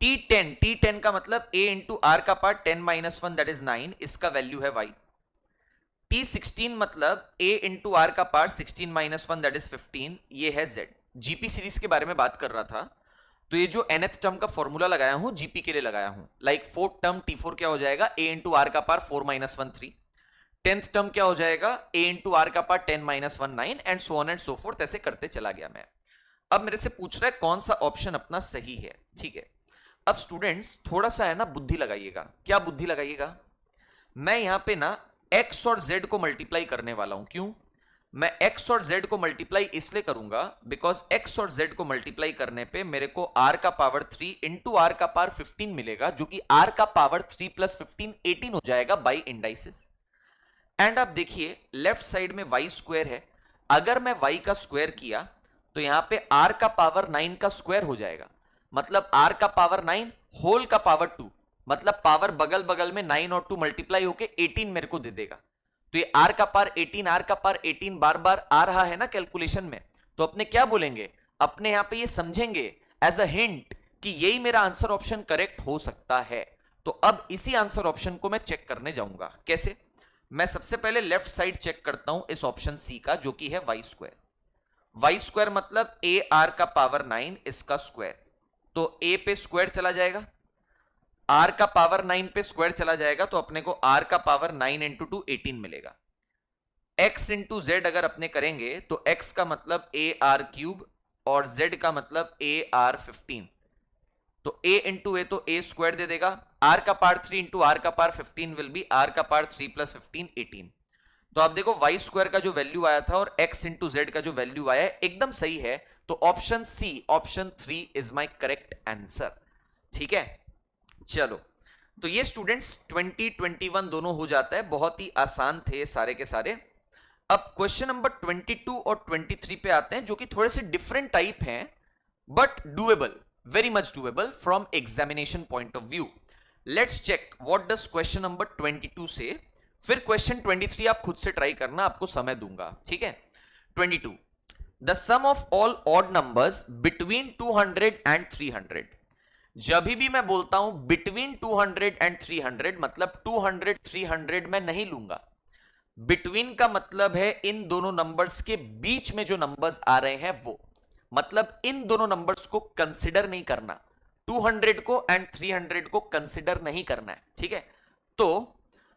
T10 का मतलब a इंटू आर का पावर 10 माइनस 1 दैट इज 9. इसका वैल्यू है y. T16 मतलब a इंटू आर का पावर 16 माइनस 1 दैट इज 15. ये है z. जीपी सीरीज के बारे में बात कर रहा था, तो ये जो nth टर्म का फॉर्मूला लगाया हूं जीपी के लिए लगाया हूं. लाइक फोर्थ टर्म T4 क्या हो जाएगा? a इंटू आर का पावर 4 माइनस 1 3. 10th टर्म क्या हो जाएगा? a इंटू आर का power 10 minus 1 9 and so on and so fourth. ऐसे करते चला गया मैं. अब मेरे से पूछ रहा है कौन सा ऑप्शन अपना सही है. ठीक है, अब स्टूडेंट्स थोड़ा सा है ना बुद्धि लगाइएगा. क्या बुद्धि लगाइएगा? मैं यहां पे ना x और z को मल्टीप्लाई करने वाला हूं. क्यों? मैं x और z को मल्टीप्लाई इसलिए करूंगा बिकॉज x और z को मल्टीप्लाई करने पे मेरे को r का पावर 3 इंटू आर का पावर 15 मिलेगा, जो कि r का पावर 3 प्लस 15 18 हो जाएगा बाई इंडाइसिस. एंड आप देखिए लेफ्ट साइड में y स्क्वायर है. अगर मैं y का स्क्वायर किया तो यहां पे r का पावर 9 का स्क्वायर हो जाएगा. मतलब r का पावर 9 होल का पावर 2, मतलब पावर बगल बगल में 9 और 2 मल्टीप्लाई होके 18 मेरे को दे देगा. तो ये r का पावर 18, r का पावर 18 बार बार आ रहा है ना कैलकुलेशन में. तो अपने क्या बोलेंगे? अपने यहां पे ये समझेंगे एज अ हिंट कि यही मेरा आंसर ऑप्शन करेक्ट हो सकता है. तो अब इसी आंसर ऑप्शन को मैं चेक करने जाऊंगा. कैसे? मैं सबसे पहले लेफ्ट साइड चेक करता हूं इस ऑप्शन सी का, जो कि है वाई स्क्वायर. वाई स्क्वायर मतलब ए आर का पावर 9 इसका स्क्वायर. तो ए पे स्क्वायर चला जाएगा, आर का पावर 9 पे स्क्वायर चला जाएगा, तो अपने को आर का पावर 9 इंटू 2 18 मिलेगा. x इंटू जेड अगर अपने करेंगे तो x का मतलब ए आर क्यूब और z का मतलब ए आर 15. तो a इंटू ए तो a स्क्वायर दे देगा. r का पावर 3 इंटू आर का पावर 15 विल बी r का पावर 3 प्लस 15 18. तो आप देखो y स्क्वायर का जो वैल्यू आया था और x इंटू जेड का जो वैल्यू आया है एकदम सही है. तो option C, option 3 is my correct answer. ठीक है, चलो. तो ये स्टूडेंट्स 20, 21 दोनों हो जाता है. बहुत ही आसान थे सारे के सारे. अब क्वेश्चन नंबर 22 और 23 पे आते हैं, जो कि थोड़े से डिफरेंट टाइप हैं but doable, very much doable from examination point of view. Let's check what does question number 22 say. फिर क्वेश्चन 23 आप खुद से ट्राई करना, आपको समय दूंगा. ठीक है. 22, the sum of all odd numbers between 200 and 300. जब भी मैं बोलता हूं बिटवीन 200 एंड 300 मतलब 200 300 मैं नहीं लूंगा. बिटवीन का मतलब है इन दोनों नंबर्स के बीच में जो नंबर्स आ रहे हैं वो, मतलब इन दोनों नंबर्स को कंसिडर नहीं करना. 200 को एंड 300 को कंसिडर नहीं करना है. ठीक है. तो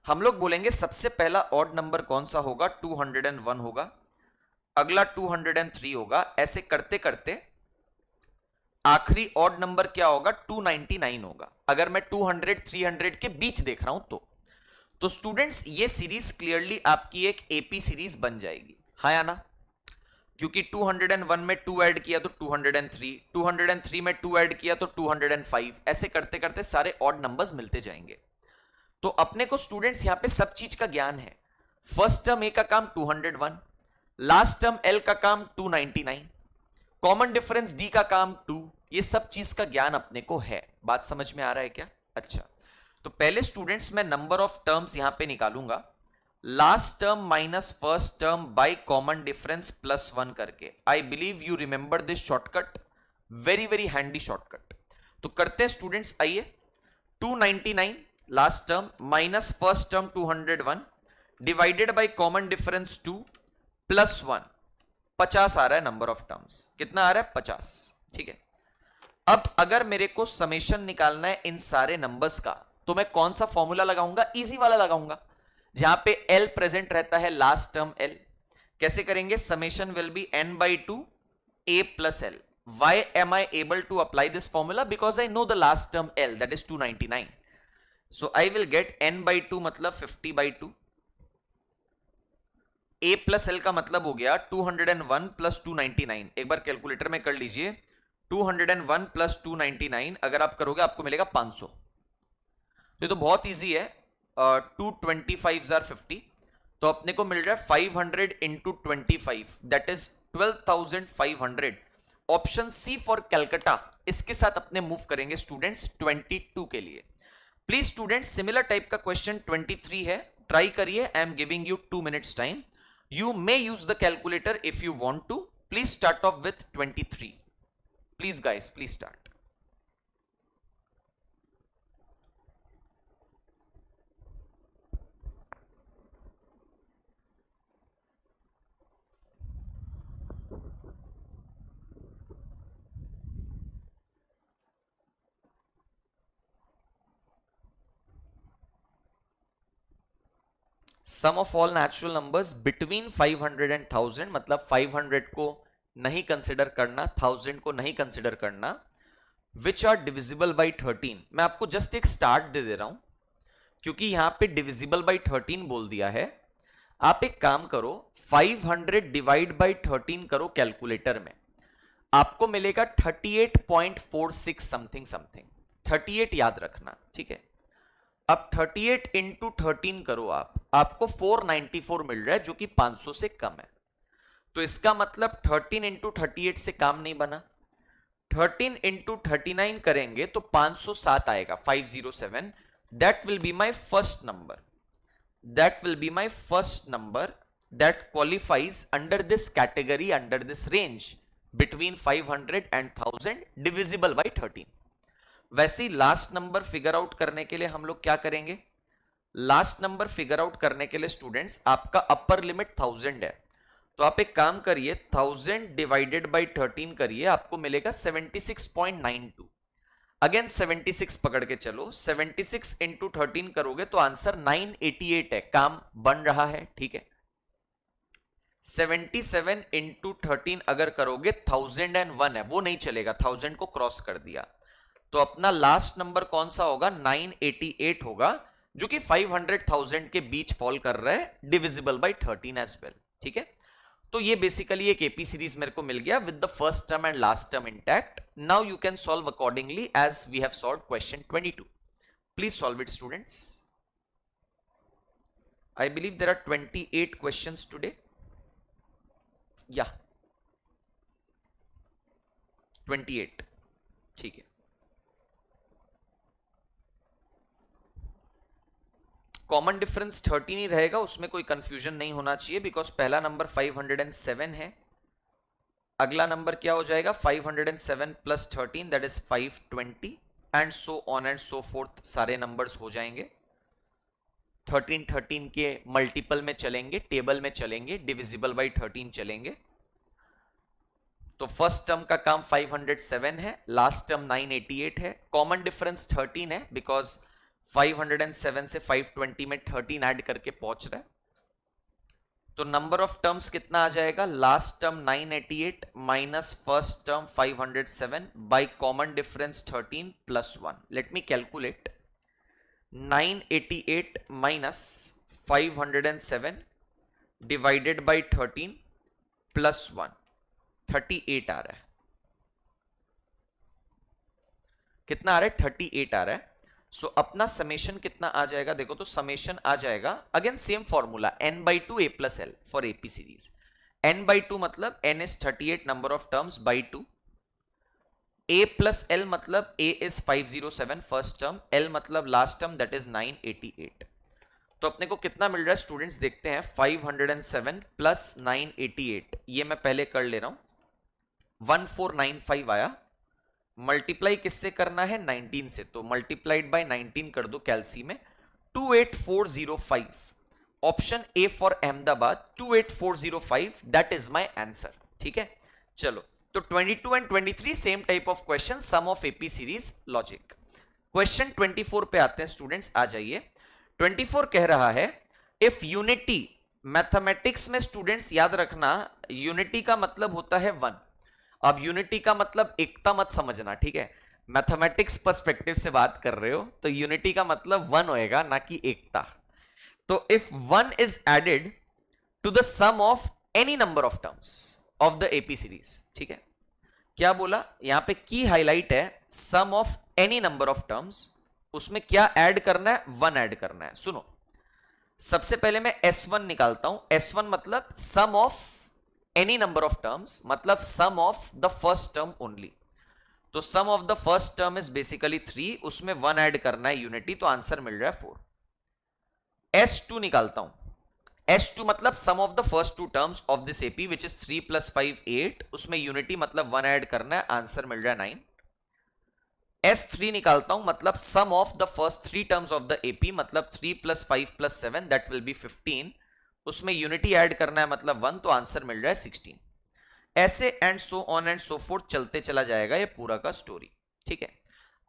हम लोग बोलेंगे सबसे पहला ऑड नंबर कौन सा होगा? 201 होगा. अगला 203 होगा. ऐसे करते करते आखिरी ऑड नंबर क्या होगा? 299 होगा. अगर मैं 200 300 के बीच देख रहा हूं तो स्टूडेंट्स ये सीरीज क्लियरली आपकी एक एपी सीरीज बन जाएगी. हाँ या ना? क्योंकि 201 में 2 ऐड किया तो 203, 203 में 2 ऐड किया तो 205. ऐसे करते करते सारे ऑड नंबर्स मिलते जाएंगे. तो अपने को स्टूडेंट्स यहां पे सब चीज का ज्ञान है. फर्स्ट टर्म ए का काम 201, लास्ट टर्म एल का काम 299, कॉमन डिफरेंस डी का काम 2. ये सब चीज का ज्ञान अपने को है. बात समझ में आ रहा है क्या? अच्छा, तो पहले स्टूडेंट्स मैं नंबर ऑफ टर्म्स यहां पे निकालूंगा. Last term minus first term by common difference plus 1 करके. I believe you remember this shortcut. Very very handy shortcut. तो करते हैं स्टूडेंट्स, आइए. 299 last term minus first term 201 divided by common difference 2 plus 1. 50 आ रहा है नंबर ऑफ टर्म्स. कितना आ रहा है? 50. ठीक है. अब अगर मेरे को समेशन निकालना है इन सारे नंबर्स का, तो मैं कौन सा फॉर्मूला लगाऊंगा? इजी वाला लगाऊंगा, जहां पे एल प्रेजेंट रहता है, लास्ट टर्म एल। कैसे करेंगे? Summation will B n by 2 a plus l. Why am I able to apply this formula? Because I know the last term l, that is 299. So I will get n by 2 मतलब 50 by 2, a plus l का मतलब हो गया 201 plus 299। एक बार calculator में कर लीजिए, 201 plus 299 अगर आप करोगे आपको मिलेगा 500। तो ये तो बहुत इजी है। 225 are 50, तो अपने को मिल रहा है 500 into 25, that is 12,500। Option C for Calcutta, इसके साथ अपने मूव करेंगे स्टूडेंट्स 22 के लिए। प्लीज स्टूडेंट्स, सिमिलर टाइप का क्वेश्चन 23 है, ट्राई करिए। I am giving you 2 minutes time, you may use the calculator if you want to. Please start off with 23। Please guys, please start. Sum of all natural numbers between 500 and 1000, मतलब 500 को नहीं consider करना, 1000 को नहीं consider करना, which are divisible by 13। मैं आपको just एक स्टार्ट दे रहा हूं, क्योंकि यहां पे डिविजिबल बाई 13 बोल दिया है। आप एक काम करो, 500 डिवाइड बाई 13 करो कैलकुलेटर में, आपको मिलेगा 38.46 समथिंग समथिंग। 38 याद रखना, ठीक है। अब 38 इंटू 13 करो आप, आपको 494 मिल रहा है, जो कि 500 से कम है। तो इसका मतलब 13 इंटू 38 से काम नहीं बना। 13 इंटू 39 करेंगे तो 507 आएगा, 507। That will be my first number, that will be my first number that qualifies under this category, under this range between 500 and 1000 divisible by 13। वैसे ही लास्ट नंबर फिगर आउट करने के लिए हम लोग क्या करेंगे? लास्ट नंबर फिगर आउट करने के लिए स्टूडेंट्स आपका अपर लिमिट 1000 है, तो आप एक काम करिए, 1000 डिवाइडेड बाई 13 करिए, आपको मिलेगा 76.92। अगेन 76 पकड़ के चलो, 76 इंटू 13 करोगे तो आंसर 988 है, काम बन रहा है, ठीक है। 77 इंटू 13 अगर करोगे 1001 है, वो नहीं चलेगा, 1000 को क्रॉस कर दिया। तो अपना लास्ट नंबर कौन सा होगा? 988 होगा, जो कि 500,000 के बीच फॉल कर रहा है, डिविजिबल बाय 13 एज वेल, ठीक है। तो ये बेसिकली एक एपी सीरीज मेरे को मिल गया with the first term and last term intact. Now you can solve accordingly as we have solved question 22। Please solve it students. I believe there are 28 questions today, या 28, ठीक है। Common difference 13 ही रहेगा, उसमें कोई कंफ्यूजन नहीं होना चाहिए, because पहला नंबर 507 है, अगला नंबर क्या हो जाएगा? 507 plus 13 that is 520, and so on and so fourth, सारे नंबर्स हो जाएंगे। 13 13 के मल्टीपल में चलेंगे, टेबल में चलेंगे, डिविजिबल बाई 13 चलेंगे। तो फर्स्ट टर्म का काम 507 है, लास्ट टर्म 988 है, कॉमन डिफरेंस 13 है, बिकॉज 507 से 520 में 13 ऐड करके पहुंच रहा है। तो नंबर ऑफ टर्म्स कितना आ जाएगा? Last term 988 minus first term 507 by common difference 13 plus 1। Let me calculate. 988 minus 507 divided by 13 plus 1, 38 आ रहा है। कितना आ रहा है? 38 आ रहा है। सो अपना समेशन कितना आ जाएगा? देखो तो समेशन आ जाएगा, again same formula, n by 2 a plus l for AP series. n by 2 मतलब n is 38 number of terms by 2, a plus l मतलब a is 507 first term, l मतलब लास्ट टर्म दैट इज 988। तो अपने को कितना मिल रहा है students? देखते हैं। 507 प्लस 988, ये मैं पहले कर ले रहा हूं, 1495 आया। मल्टीप्लाई किससे करना है? 19 से, तो मल्टीप्लाइड बाय 19 कर दो कैलसी में, 28405। Option A for Ahmedabad, 28405, that is my answer, ठीक है। चलो, तो 22 एंड 23 same type of question, sum of AP series logic. Question 24 पे आते हैं स्टूडेंट्स, आ जाइए। 24 कह रहा है इफ यूनिटी, मैथमेटिक्स में स्टूडेंट्स याद रखना यूनिटी का मतलब होता है वन। अब यूनिटी का मतलब एकता मत समझना, ठीक है, मैथमेटिक्स पर्सपेक्टिव से बात कर रहे हो तो यूनिटी का मतलब वन होएगा, ना कि एकता। तो if one is added to the sum of any number of terms of the AP series, ठीक है, क्या बोला यहां पे की हाईलाइट है, sum of any number of terms, उसमें क्या ऐड करना है, वन ऐड करना है। सुनो, सबसे पहले मैं S1 निकालता हूं। S1 मतलब sum of any number of terms, मतलब sum of the first term only. तो sum of the first term is basically 3, उसमें वन ऐड करना है यूनिटी, तो आंसर मिल रहा है 4। S2 निकालता हूं। S2 मतलब sum of the first two terms of this AP which is 3 + 5 8, उसमें यूनिटी मतलब वन ऐड करना है, आंसर मिल रहा है 9। S3 निकालता हूं, मतलब sum of the first 3 terms of the AP, मतलब 3 + 5 + 7 दैट विल बी 15, उसमें यूनिटी ऐड करना है मतलब 1, तो आंसर मिल रहा है 16। ऐसे and so on and so fourth चलते चला जाएगा ये पूरा का स्टोरी, ठीक है।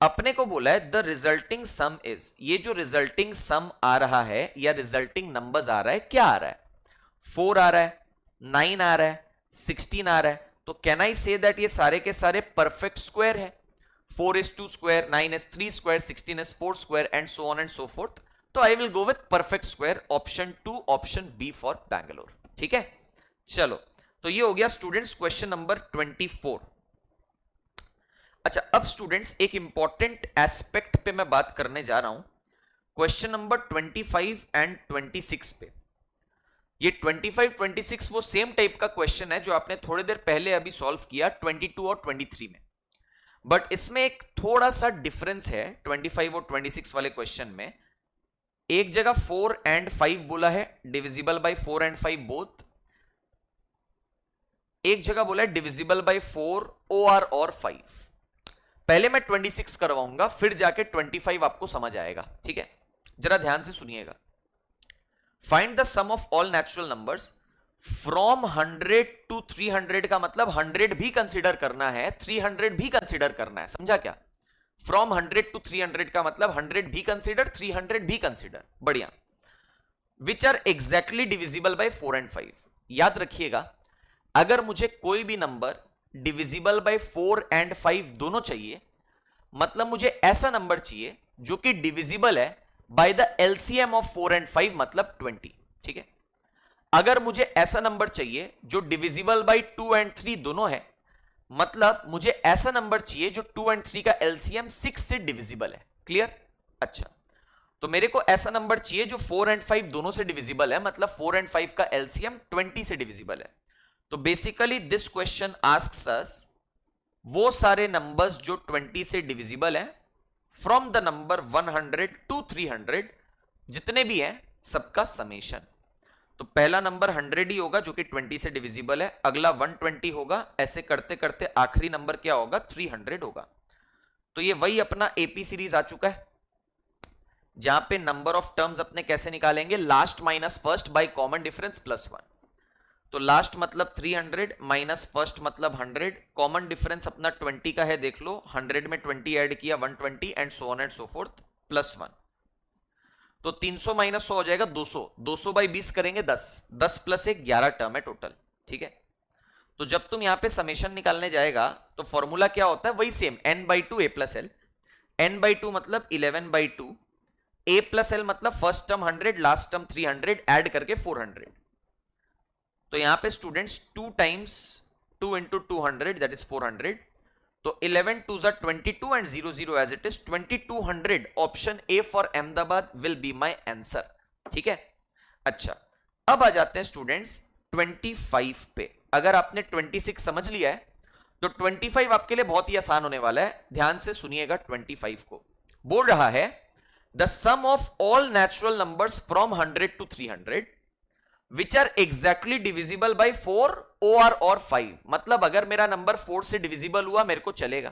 अपने को बोला है द रिजल्टिंग सम इज, ये जो रिजल्टिंग सम आ रहा है या रिजल्टिंग नंबर्स आ रहा है, क्या आ रहा है, 4 आ रहा है, 9 आ रहा है, 16 आ रहा है, तो कैन आई से दैट ये सारे के सारे परफेक्ट स्क्वायर है। 4 is 2 square, 9 is 3 square, 16 is 4 square and so on and so forth. तो I will go with perfect square, option 2, option B for Bangalore, ठीक है। चलो, तो ये हो गया स्टूडेंट्स क्वेश्चन नंबर 24। अच्छा, अब स्टूडेंट्स एक इंपॉर्टेंट एस्पेक्ट पे मैं बात करने जा रहा हूं, क्वेश्चन नंबर 25 एंड 26 पे। ये 25 26 वो सेम टाइप का क्वेश्चन है जो आपने थोड़ी देर पहले अभी सॉल्व किया 22 और 23 में, बट इसमें एक थोड़ा सा डिफरेंस है 25 और 26 वाले क्वेश्चन में। एक जगह 4 एंड 5 बोला है, डिविजिबल बाय 4 एंड 5 बोथ। एक जगह बोला है डिविजिबल बाय 4 OR और 5। पहले मैं 26 करवाऊंगा, फिर जाके 25 आपको समझ आएगा, ठीक है। जरा ध्यान से सुनिएगा। Find the sum of all natural numbers from 100 to 300 का मतलब 100 भी कंसिडर करना है, 300 भी कंसिडर करना है, समझा क्या। फ्रॉम 100 to 300 का मतलब 100 भी कंसिडर, 300 भी कंसिडर, बढ़िया। Which are exactly divisible by 4 and 5। याद रखिएगा, अगर मुझे कोई भी नंबर डिविजिबल बाय 4 एंड 5 दोनों चाहिए, मतलब मुझे ऐसा नंबर चाहिए जो कि डिविजिबल है by the LCM of 4 and 5, मतलब 20, ठीक है। अगर मुझे ऐसा नंबर चाहिए जो डिविजिबल बाय 2 एंड 3 दोनों है, मतलब मुझे ऐसा नंबर चाहिए जो 2 एंड 3 का एलसीएम 6 से डिविजिबल है। क्लियर? अच्छा, तो मेरे को ऐसा नंबर चाहिए जो 4 एंड 5 दोनों से डिविजिबल है, मतलब 4 एंड 5 का एलसीएम 20 से डिविजिबल है। तो बेसिकली दिस क्वेश्चन आस्क्स अस वो सारे नंबर्स जो 20 से डिविजिबल हैं फ्रॉम द नंबर 100 to 300, जितने भी हैं सबका समेशन। तो पहला नंबर 100 ही होगा जो कि 20 से डिविजिबल है, अगला 120 होगा, ऐसे करते करते आखिरी नंबर क्या होगा, 300 होगा। तो ये वही अपना एपी सीरीज आ चुका है, जहां पे नंबर ऑफ टर्म्स अपने कैसे निकालेंगे, last minus first by common difference +1। तो लास्ट मतलब 300 माइनस फर्स्ट मतलब 100, कॉमन डिफरेंस अपना 20 का है, देख लो 100 में 20 ऐड किया 120 and so on and so fourth +1। तो 300 माइनस 100 हो जाएगा 200, 200 बाई 20 करेंगे 10, 10 + 1 11 टर्म है टोटल, ठीक है। तो जब तुम यहां पे समेशन निकालने जाएगा तो फॉर्मूला क्या होता है, वही same, n/2 a + l। n/2 मतलब 11/2, a + l मतलब first term 100 last term 300 add करके 400। तो यहां पे स्टूडेंट्स 2 टाइम्स 2 × 200 दैट इज 400। तो 11 2s are 22 and 0 0 as it is 2200, option A for Ahmedabad will be my answer, ठीक है। अच्छा, अब आ जाते हैं स्टूडेंट्स 25 पे। अगर आपने 26 समझ लिया है तो 25 आपके लिए बहुत ही आसान होने वाला है, ध्यान से सुनिएगा। 25 को बोल रहा है the sum of all natural numbers from 100 to 300 which are exactly divisible by 4 OR और 5, मतलब अगर मेरा नंबर 4 से डिविजिबल हुआ मेरे को चलेगा,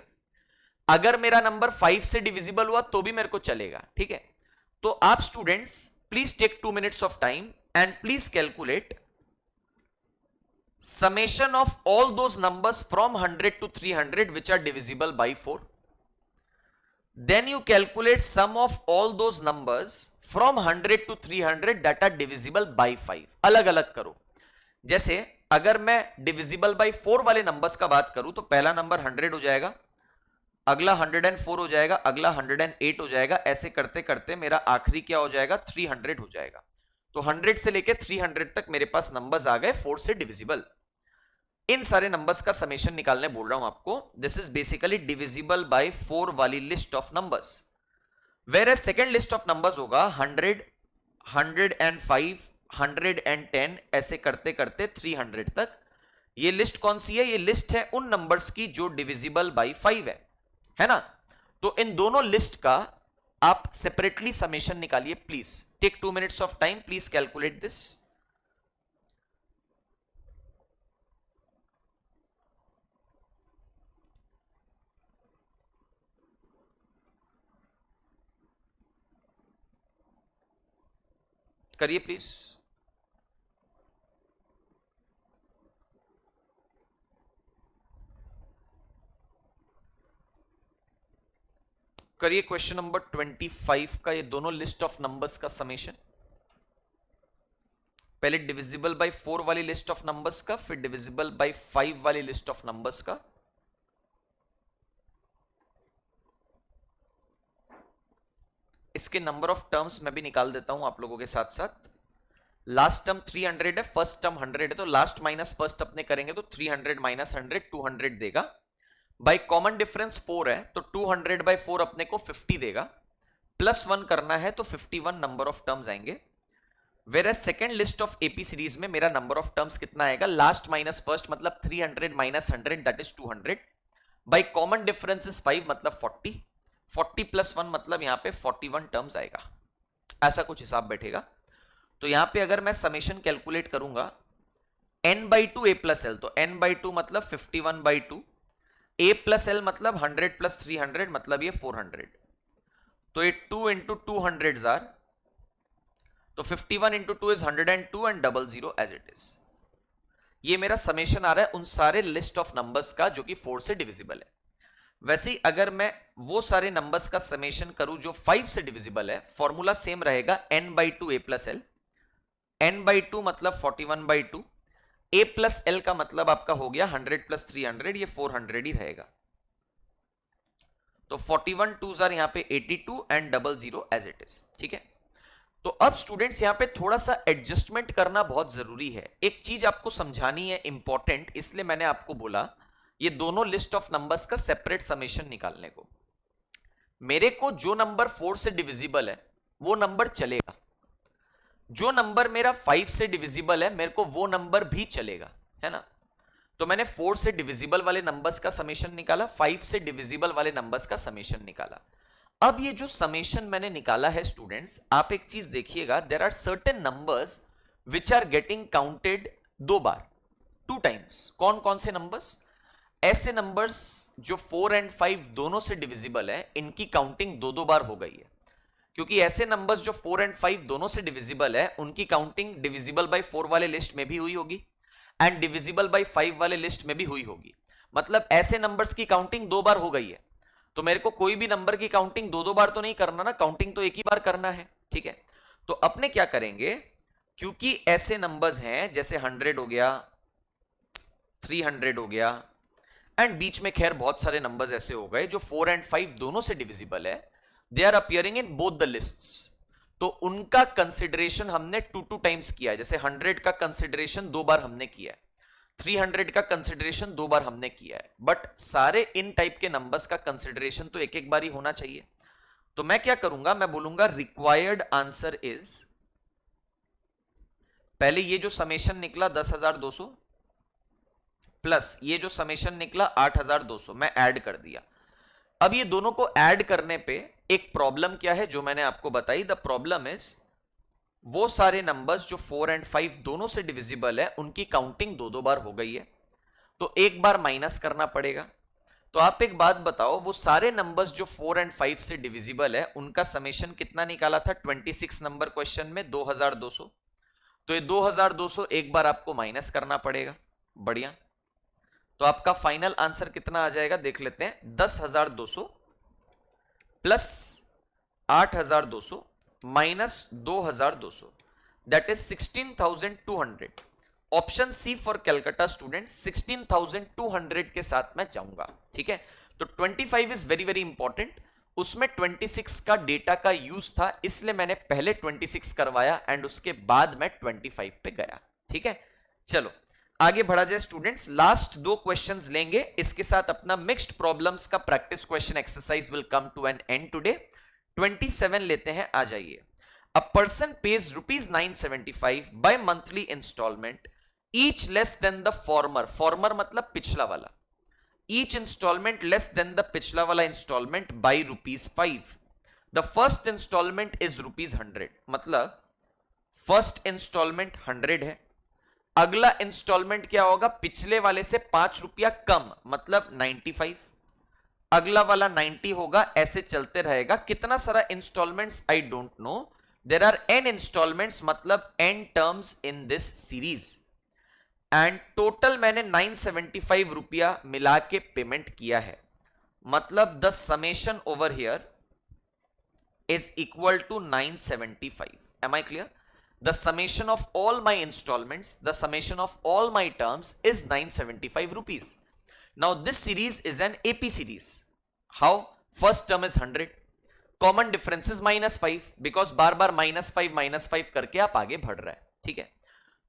अगर मेरा नंबर 5 से डिविजिबल हुआ तो भी मेरे को चलेगा, ठीक है। तो आप students please take 2 minutes of time and please calculate summation of all those numbers from 100 to 300 which are divisible by 4. Then you calculate sum of all those numbers from 100 to 300 that are divisible by 5. अलग अलग करो. जैसे अगर मैं divisible by 4 वाले numbers का बात करूं तो पहला नंबर 100 हो जाएगा, अगला 104 हो जाएगा, अगला 108 हो जाएगा. ऐसे करते करते मेरा आखिरी क्या हो जाएगा, 300 हो जाएगा. तो 100 से लेके 300 तक मेरे पास नंबर्स आ गए 4 से डिविजिबल. इन सारे नंबर्स का समेशन निकालने बोल रहा हूं आपको. This is basically divisible by 4 वाली list of numbers. Whereas second list of numbers होगा 100, 105, 110, ऐसे करते करते 300 तक. ये लिस्ट कौन सी है, ये लिस्ट है उन नंबर्स की जो डिविजिबल बाय 5 है ना. तो इन दोनों लिस्ट का आप सेपरेटली समेशन निकालिए. Please take 2 minutes of time, please calculate this. करिए प्लीज. करिए क्वेश्चन नंबर 25 का ये दोनों लिस्ट ऑफ नंबर्स का समेशन. पहले डिविजिबल बाय 4 वाली लिस्ट ऑफ नंबर्स का, फिर डिविजिबल बाय 5 वाली लिस्ट ऑफ नंबर्स का. इसके नंबर ऑफ टर्म्स मैं भी निकाल देता हूं आप लोगों के साथ साथ. लास्ट टर्म 300 है, फर्स्ट टर्म 100 है, तो लास्ट माइनस फर्स्ट अपने करेंगे तो 300 माइनस 100 200 देगा. बाय कॉमन डिफरेंस 4 है तो 200 बाय 4 अपने को 50 देगा. प्लस 1 करना है तो 51 नंबर ऑफ टर्म्स आएंगे. Whereas second list of AP series में मेरा नंबर ऑफ टर्म्स कितना आएगा, लास्ट माइनस फर्स्ट मतलब 300 minus 100 that is 200. By common difference is 5 मतलब 40. 40 प्लस 1 मतलब यहां पे 41 टर्म्स आएगा. ऐसा कुछ हिसाब बैठेगा. तो यहां पे अगर मैं समेशन कैलकुलेट करूंगा n by 2 a plus L, तो n बाई 2 मतलब 51 बाई 2, a प्लस एल मतलब 100 प्लस 300 मतलब ये 400. तो ये 2 इंटू 200 आर, तो 51 into 2 is 102 and 00 as it is. ये मेरा समेशन आ रहा है उन सारे लिस्ट ऑफ नंबर्स का जो कि 4 से डिविजिबल है. वैसे ही अगर मैं वो सारे नंबर्स का समेशन करूं जो 5 से डिविजिबल है, फॉर्मूला सेम रहेगा n by 2 a plus L. n by 2 मतलब 41 बाई 2, a प्लस एल का मतलब आपका हो गया 100 प्लस 300, ये 400 ही रहेगा. तो 41 2s आर यहां पे 82 एंड 00 एज इट इज. ठीक है. तो अब स्टूडेंट्स यहां पे थोड़ा सा एडजस्टमेंट करना बहुत जरूरी है. एक चीज आपको समझानी है इंपॉर्टेंट, इसलिए मैंने आपको बोला ये दोनों लिस्ट ऑफ नंबर्स का सेपरेट समेशन निकालने को. मेरे को जो नंबर 4 से डिविजिबल है वो नंबर चलेगा, जो नंबर मेरा 5 से डिविजिबल है मेरे को वो नंबर भी चलेगा, है ना. तो मैंने 4 से डिविजिबल वाले नंबर्स का समेशन निकाला, 5 से डिविजिबल वाले नंबर्स का समेशन निकाला. अब ये जो समेशन मैंने निकाला है स्टूडेंट्स, आप एक चीज देखिएगा, there are certain numbers which are getting counted 2 बार, 2 टाइम्स. कौन कौन से नंबर्स, ऐसे नंबर्स जो 4 एंड 5 दोनों से डिविजिबल है, इनकी काउंटिंग 2-2 बार हो गई है. क्योंकि ऐसे नंबर्स जो 4 एंड 5 दोनों से डिविजिबल है, उनकी काउंटिंग डिविजिबल बाय 4 वाले लिस्ट में भी हुई होगी एंड डिविजिबल बाय 5 वाले लिस्ट में भी हुई होगी. मतलब ऐसे नंबर्स की काउंटिंग 2 बार हो गई है. तो मेरे को कोई भी नंबर की काउंटिंग 2-2 बार तो नहीं करना ना, काउंटिंग तो एक ही बार करना है. ठीक है. तो अपने क्या करेंगे, क्योंकि ऐसे नंबर्स हैं जैसे 100 हो गया, 300 हो गया, एंड बीच में खैर बहुत सारे नंबर्स ऐसे हो गए जो 4 एंड 5 दोनों से डिविजिबल है, they are appearing in both the lists. तो उनका कंसिडरेशन हमने 2-2 टाइम्स किया है. जैसे 100 का कंसिडरेशन 2 बार हमने किया है, 300 का कंसिडरेशन 2 बार हमने किया है. बट सारे इन टाइप के नंबर्स का कंसिडरेशन तो एक एक बार ही होना चाहिए. तो मैं क्या करूंगा, मैं बोलूंगा रिक्वायर्ड आंसर इज, पहले ये जो समेशन निकला 10,200 प्लस ये जो समेशन निकला 8,200 मैं ऐड कर दिया. अब ये दोनों को ऐड करने पे एक प्रॉब्लम क्या है जो मैंने आपको बताई. द प्रॉब्लम इज वो सारे नंबर्स जो 4 एंड 5 दोनों से डिविजिबल है, उनकी काउंटिंग 2-2 बार हो गई है, तो एक बार माइनस करना पड़ेगा. तो आप एक बात बताओ, वो सारे नंबर्स जो 4 एंड 5 से डिविजिबल है उनका समेशन कितना निकाला था 26 नंबर क्वेश्चन में, 2,200. तो ये 2,200 एक बार आपको माइनस करना पड़ेगा. बढ़िया। तो आपका फाइनल आंसर कितना आ जाएगा देख लेते हैं, 10,200 plus 8,200 minus 2,200 that is 16,200। Option C for Calcutta student 16,200 के साथ मैं जाऊंगा, ठीक है। तो 25 इज वेरी वेरी इंपॉर्टेंट, उसमें 26 का डेटा का यूज था, इसलिए मैंने पहले 26 करवाया एंड उसके बाद मैं 25 पे गया, ठीक है। चलो आगे बढ़ा जाए स्टूडेंट्स, लास्ट दो क्वेश्चंस लेंगे, इसके साथ अपना मिक्स्ड प्रॉब्लम्स का practice question exercise will come to an end today. 27 लेते हैं, आ जाइए। A person pays ₹975 by monthly installment, each less than the former, former मतलब पिछला वाला, each installment less than the पिछला वाला installment by ₹5। The first installment is ₹100, मतलब फर्स्ट इंस्टॉलमेंट 100 है, अगला इंस्टॉलमेंट क्या होगा, पिछले वाले से ₹5 कम, मतलब 95, अगला वाला 90 होगा, ऐसे चलते रहेगा। कितना सारा installments I don't know, there are n installments, मतलब n terms in this series, and total मैंने ₹975 मिला के पेमेंट किया है, मतलब the summation over here is equal to 975। Am I clear? The summation of all my installments, the summation of all my terms is ₹975. Now this series is an AP series. How? First term is 100. Common difference is -5 because बार बार -5 करके आप आगे बढ़ रहे हैं, ठीक है।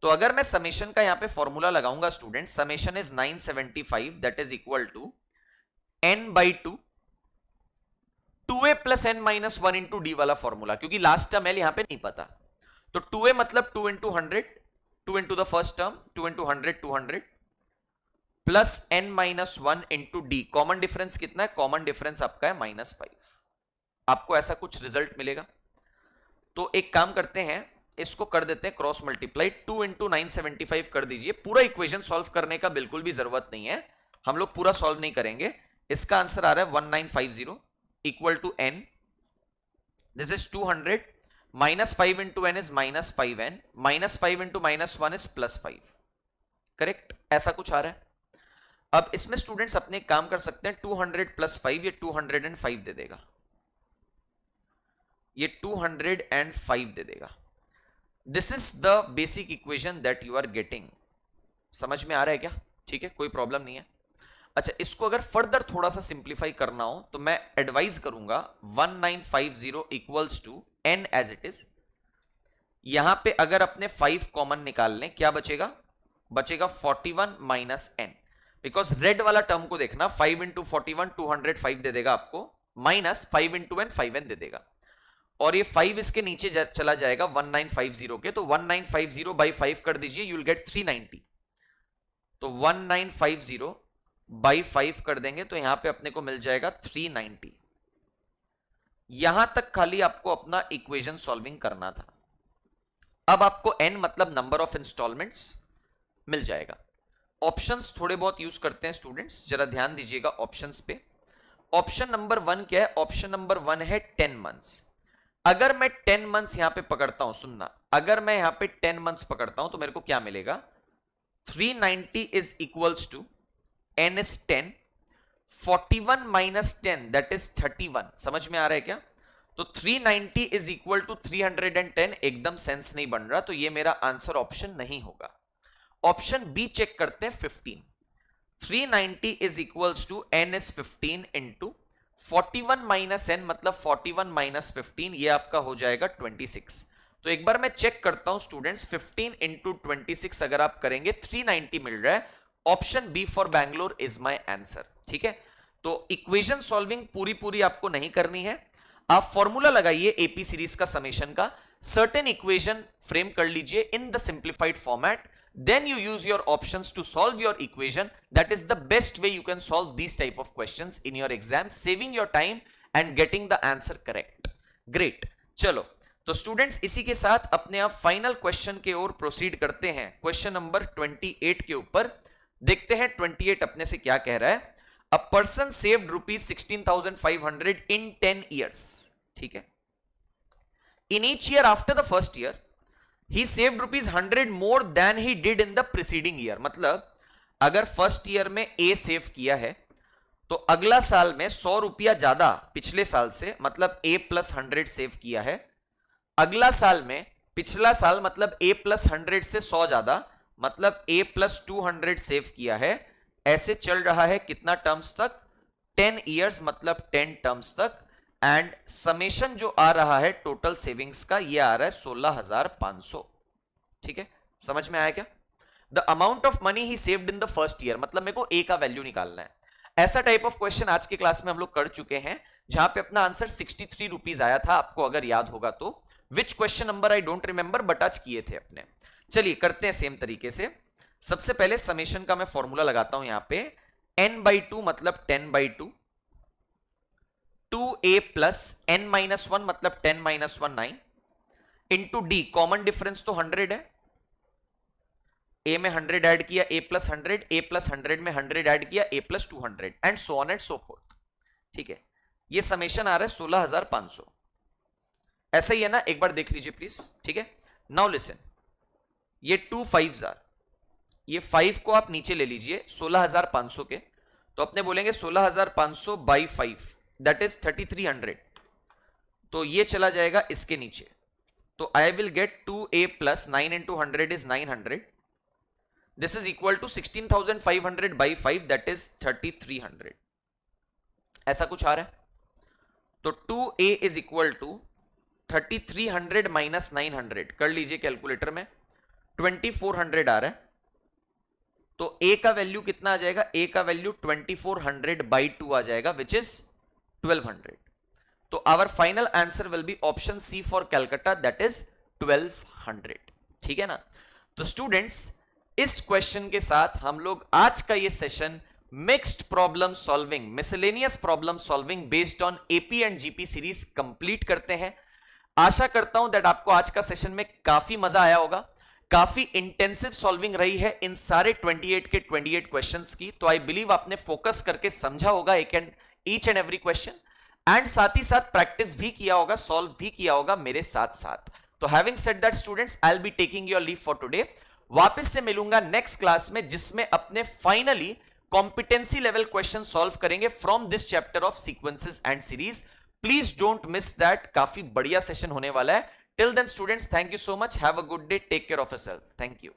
तो अगर मैं समेशन का यहां पे फॉर्मूला लगाऊंगा student, summation is 975 that is equal to n/2 2a plus n-1 into D वाला फॉर्मूला, क्योंकि लास्ट टर्म यहां पे नहीं पता। तो 2a मतलब 2 into 100, 2 into the first term, 2 into 100 200 plus n-1 into D. Common difference कितना है? कॉमन डिफरेंस आपका है -5। आपको ऐसा कुछ रिजल्ट मिलेगा। तो एक काम करते हैं, इसको कर देते हैं क्रॉस मल्टीप्लाई, 2 इंटू 975 कर दीजिए। पूरा इक्वेशन सॉल्व करने का बिल्कुल भी जरूरत नहीं है, हम लोग पूरा सॉल्व नहीं करेंगे। इसका आंसर आ रहा है 1950 equal to n, this is 200, -5 into n is -5n, -5 into -1 is +5, correct? ऐसा कुछ आ रहा है। अब इसमें स्टूडेंट्स अपने काम कर सकते हैं, 200 + 5 ये 205 दे देगा, ये 205 दे देगा। This is the basic equation that you are getting. समझ में आ रहा है क्या? ठीक है, कोई प्रॉब्लम नहीं है। अच्छा, इसको अगर फर्दर थोड़ा सा सिंप्लीफाई करना हो तो मैं एडवाइज करूंगा 1950 equals to n as it is. यहां पे अगर अपने 5 कॉमन निकाल लें, क्या बचेगा? बचेगा 41 माइनस n, बिकॉज रेड वाला टर्म को देखना, 5 इंटू 41 205 दे देगा आपको, माइनस 5 इंटू n 5n दे देगा, और ये 5 इसके नीचे चला जाएगा 1950 के, तो 1950 बाई 5 कर दीजिए, यू विल गेट 390। तो 1950 बाई 5 कर देंगे तो यहां पे अपने को मिल जाएगा 390। यहां तक खाली आपको अपना इक्वेशन सॉल्विंग करना था। अब आपको n मतलब नंबर ऑफ इंस्टॉलमेंट्स मिल जाएगा। ऑप्शंस थोड़े बहुत यूज करते हैं स्टूडेंट्स, जरा ध्यान दीजिएगा ऑप्शंस पे। ऑप्शन नंबर 1 क्या है? ऑप्शन नंबर 1 है 10 मंथ्स। अगर मैं 10 मंथ्स यहां पे पकड़ता हूं, सुनना, अगर मैं यहां पे 10 मंथ्स पकड़ता हूं तो मेरे को क्या मिलेगा? 390 is equals to n is 10, 41 minus 10 that is 31। समझ में आ रहा है क्या? तो 390 is equal to 310, एकदम सेंस नहीं बन रहा, तो ये मेरा आंसर ऑप्शन नहीं होगा। ऑप्शन बी चेक करते हैं, 15। 390 is equals to n is 15 into 41 minus n मतलब 41 minus 15, ये आपका हो जाएगा 26। तो एक बार मैं चेक करता हूं स्टूडेंट्स, 15 into 26 अगर आप करेंगे 390 मिल रहा है। Option B for Bangalore is my answer, ठीक है। तो इक्वेशन सॉल्विंग पूरी आपको नहीं करनी है, आप फॉर्मूला लगाइए एपी सीरीज का समेशन का, सर्टेन इक्वेशन फ्रेम कर लीजिए in the simplified format, then you use your options to solve your equation. That is the best way you can solve this type of questions in your exam, saving your time and getting the answer correct. Great, चलो तो students इसी के साथ अपने आप final question के ओर proceed करते हैं, क्वेश्चन नंबर 28 के ऊपर। देखते हैं 28 अपने से क्या कह रहा है। A person saved ₹16,500 in 10 years, ठीक है। In each year after the first year he saved ₹100 more than he did in the preceding year. मतलब अगर फर्स्ट ईयर में ए सेव किया है तो अगला साल में 100 रुपया ज्यादा पिछले साल से, मतलब ए प्लस 100 सेव किया है, अगला साल में पिछला साल मतलब ए प्लस 100 से 100 ज्यादा, मतलब ए प्लस 200 सेव किया है। ऐसे चल रहा है कितना टर्म्स तक? 10 इयर्स, मतलब 10 टर्म्स तक। एंड समेशन जो आ रहा है टोटल सेविंग्स का, ये आ रहा है 16,500। ठीक है, समझ में आया क्या? The amount of money he saved in the first year, मतलब मेरे को ए का वैल्यू निकालना है। ऐसा टाइप ऑफ क्वेश्चन आज की क्लास में हम लोग कर चुके हैं, जहां पे अपना आंसर 63 रुपीज आया था, आपको अगर याद होगा तो। Which question number I don't remember, but आज किए थे अपने। चलिए करते हैं सेम तरीके से। सबसे पहले समेशन का मैं फॉर्मूला लगाता हूं यहां पे। n/2 मतलब 10/2, 2a प्लस n-1 मतलब 10-1 9, इंटू डी, कॉमन डिफरेंस तो 100 है, ए में 100 ऐड किया, ए प्लस 100, ए प्लस 100 में 100 ऐड किया, A plus 200, and so on and so forth. ठीक है, ये समेशन आ रहा है 16,500। ऐसा ही है ना, एक बार देख लीजिए प्लीज। ठीक है, नाउ लिसन, ये 2 5s आर, ये 5 को आप नीचे ले लीजिए 16,500 के, तो अपने बोलेंगे 16,500 बाई 5, दैट इज 3,300। तो ये चला जाएगा इसके नीचे, तो I will get 2a plus 9 into 100 is 900। This is equal to 16,500 by 5, that is 3,300। ऐसा कुछ आ रहा है, तो 2a is equal to 3,300 minus 900, कर लीजिए कैलकुलेटर में, 2,400 आ रहा है। तो a का वैल्यू कितना आ जाएगा? a का वैल्यू 2,400 by 2 आ जाएगा, विच इज 1,200। तो our final answer will be option C for Calcutta, that is 1,200। ठीक है ना? तो स्टूडेंट्स, इस क्वेश्चन के साथ हम लोग आज का ये session mixed problem solving, miscellaneous problem solving based on AP and GP series complete करते हैं। आशा करता हूं दैट आपको आज का सेशन में काफी मजा आया होगा। काफी इंटेंसिव सॉल्विंग रही है इन सारे 28 के 28 क्वेश्चंस की। तो आई बिलीव आपने फोकस करके समझा होगा each and every question, and साथ ही साथ प्रैक्टिस भी किया होगा, सॉल्व भी किया होगा मेरे साथ साथ। तो having said that students, I will be taking your leave for today. वापस से मिलूंगा नेक्स्ट क्लास में, जिसमें अपने finally competency level question solve करेंगे from this chapter of sequences and series. Please don't miss that, काफी बढ़िया सेशन होने वाला है। Till then students, thank you so much, have a good day, take care of yourself, thank you.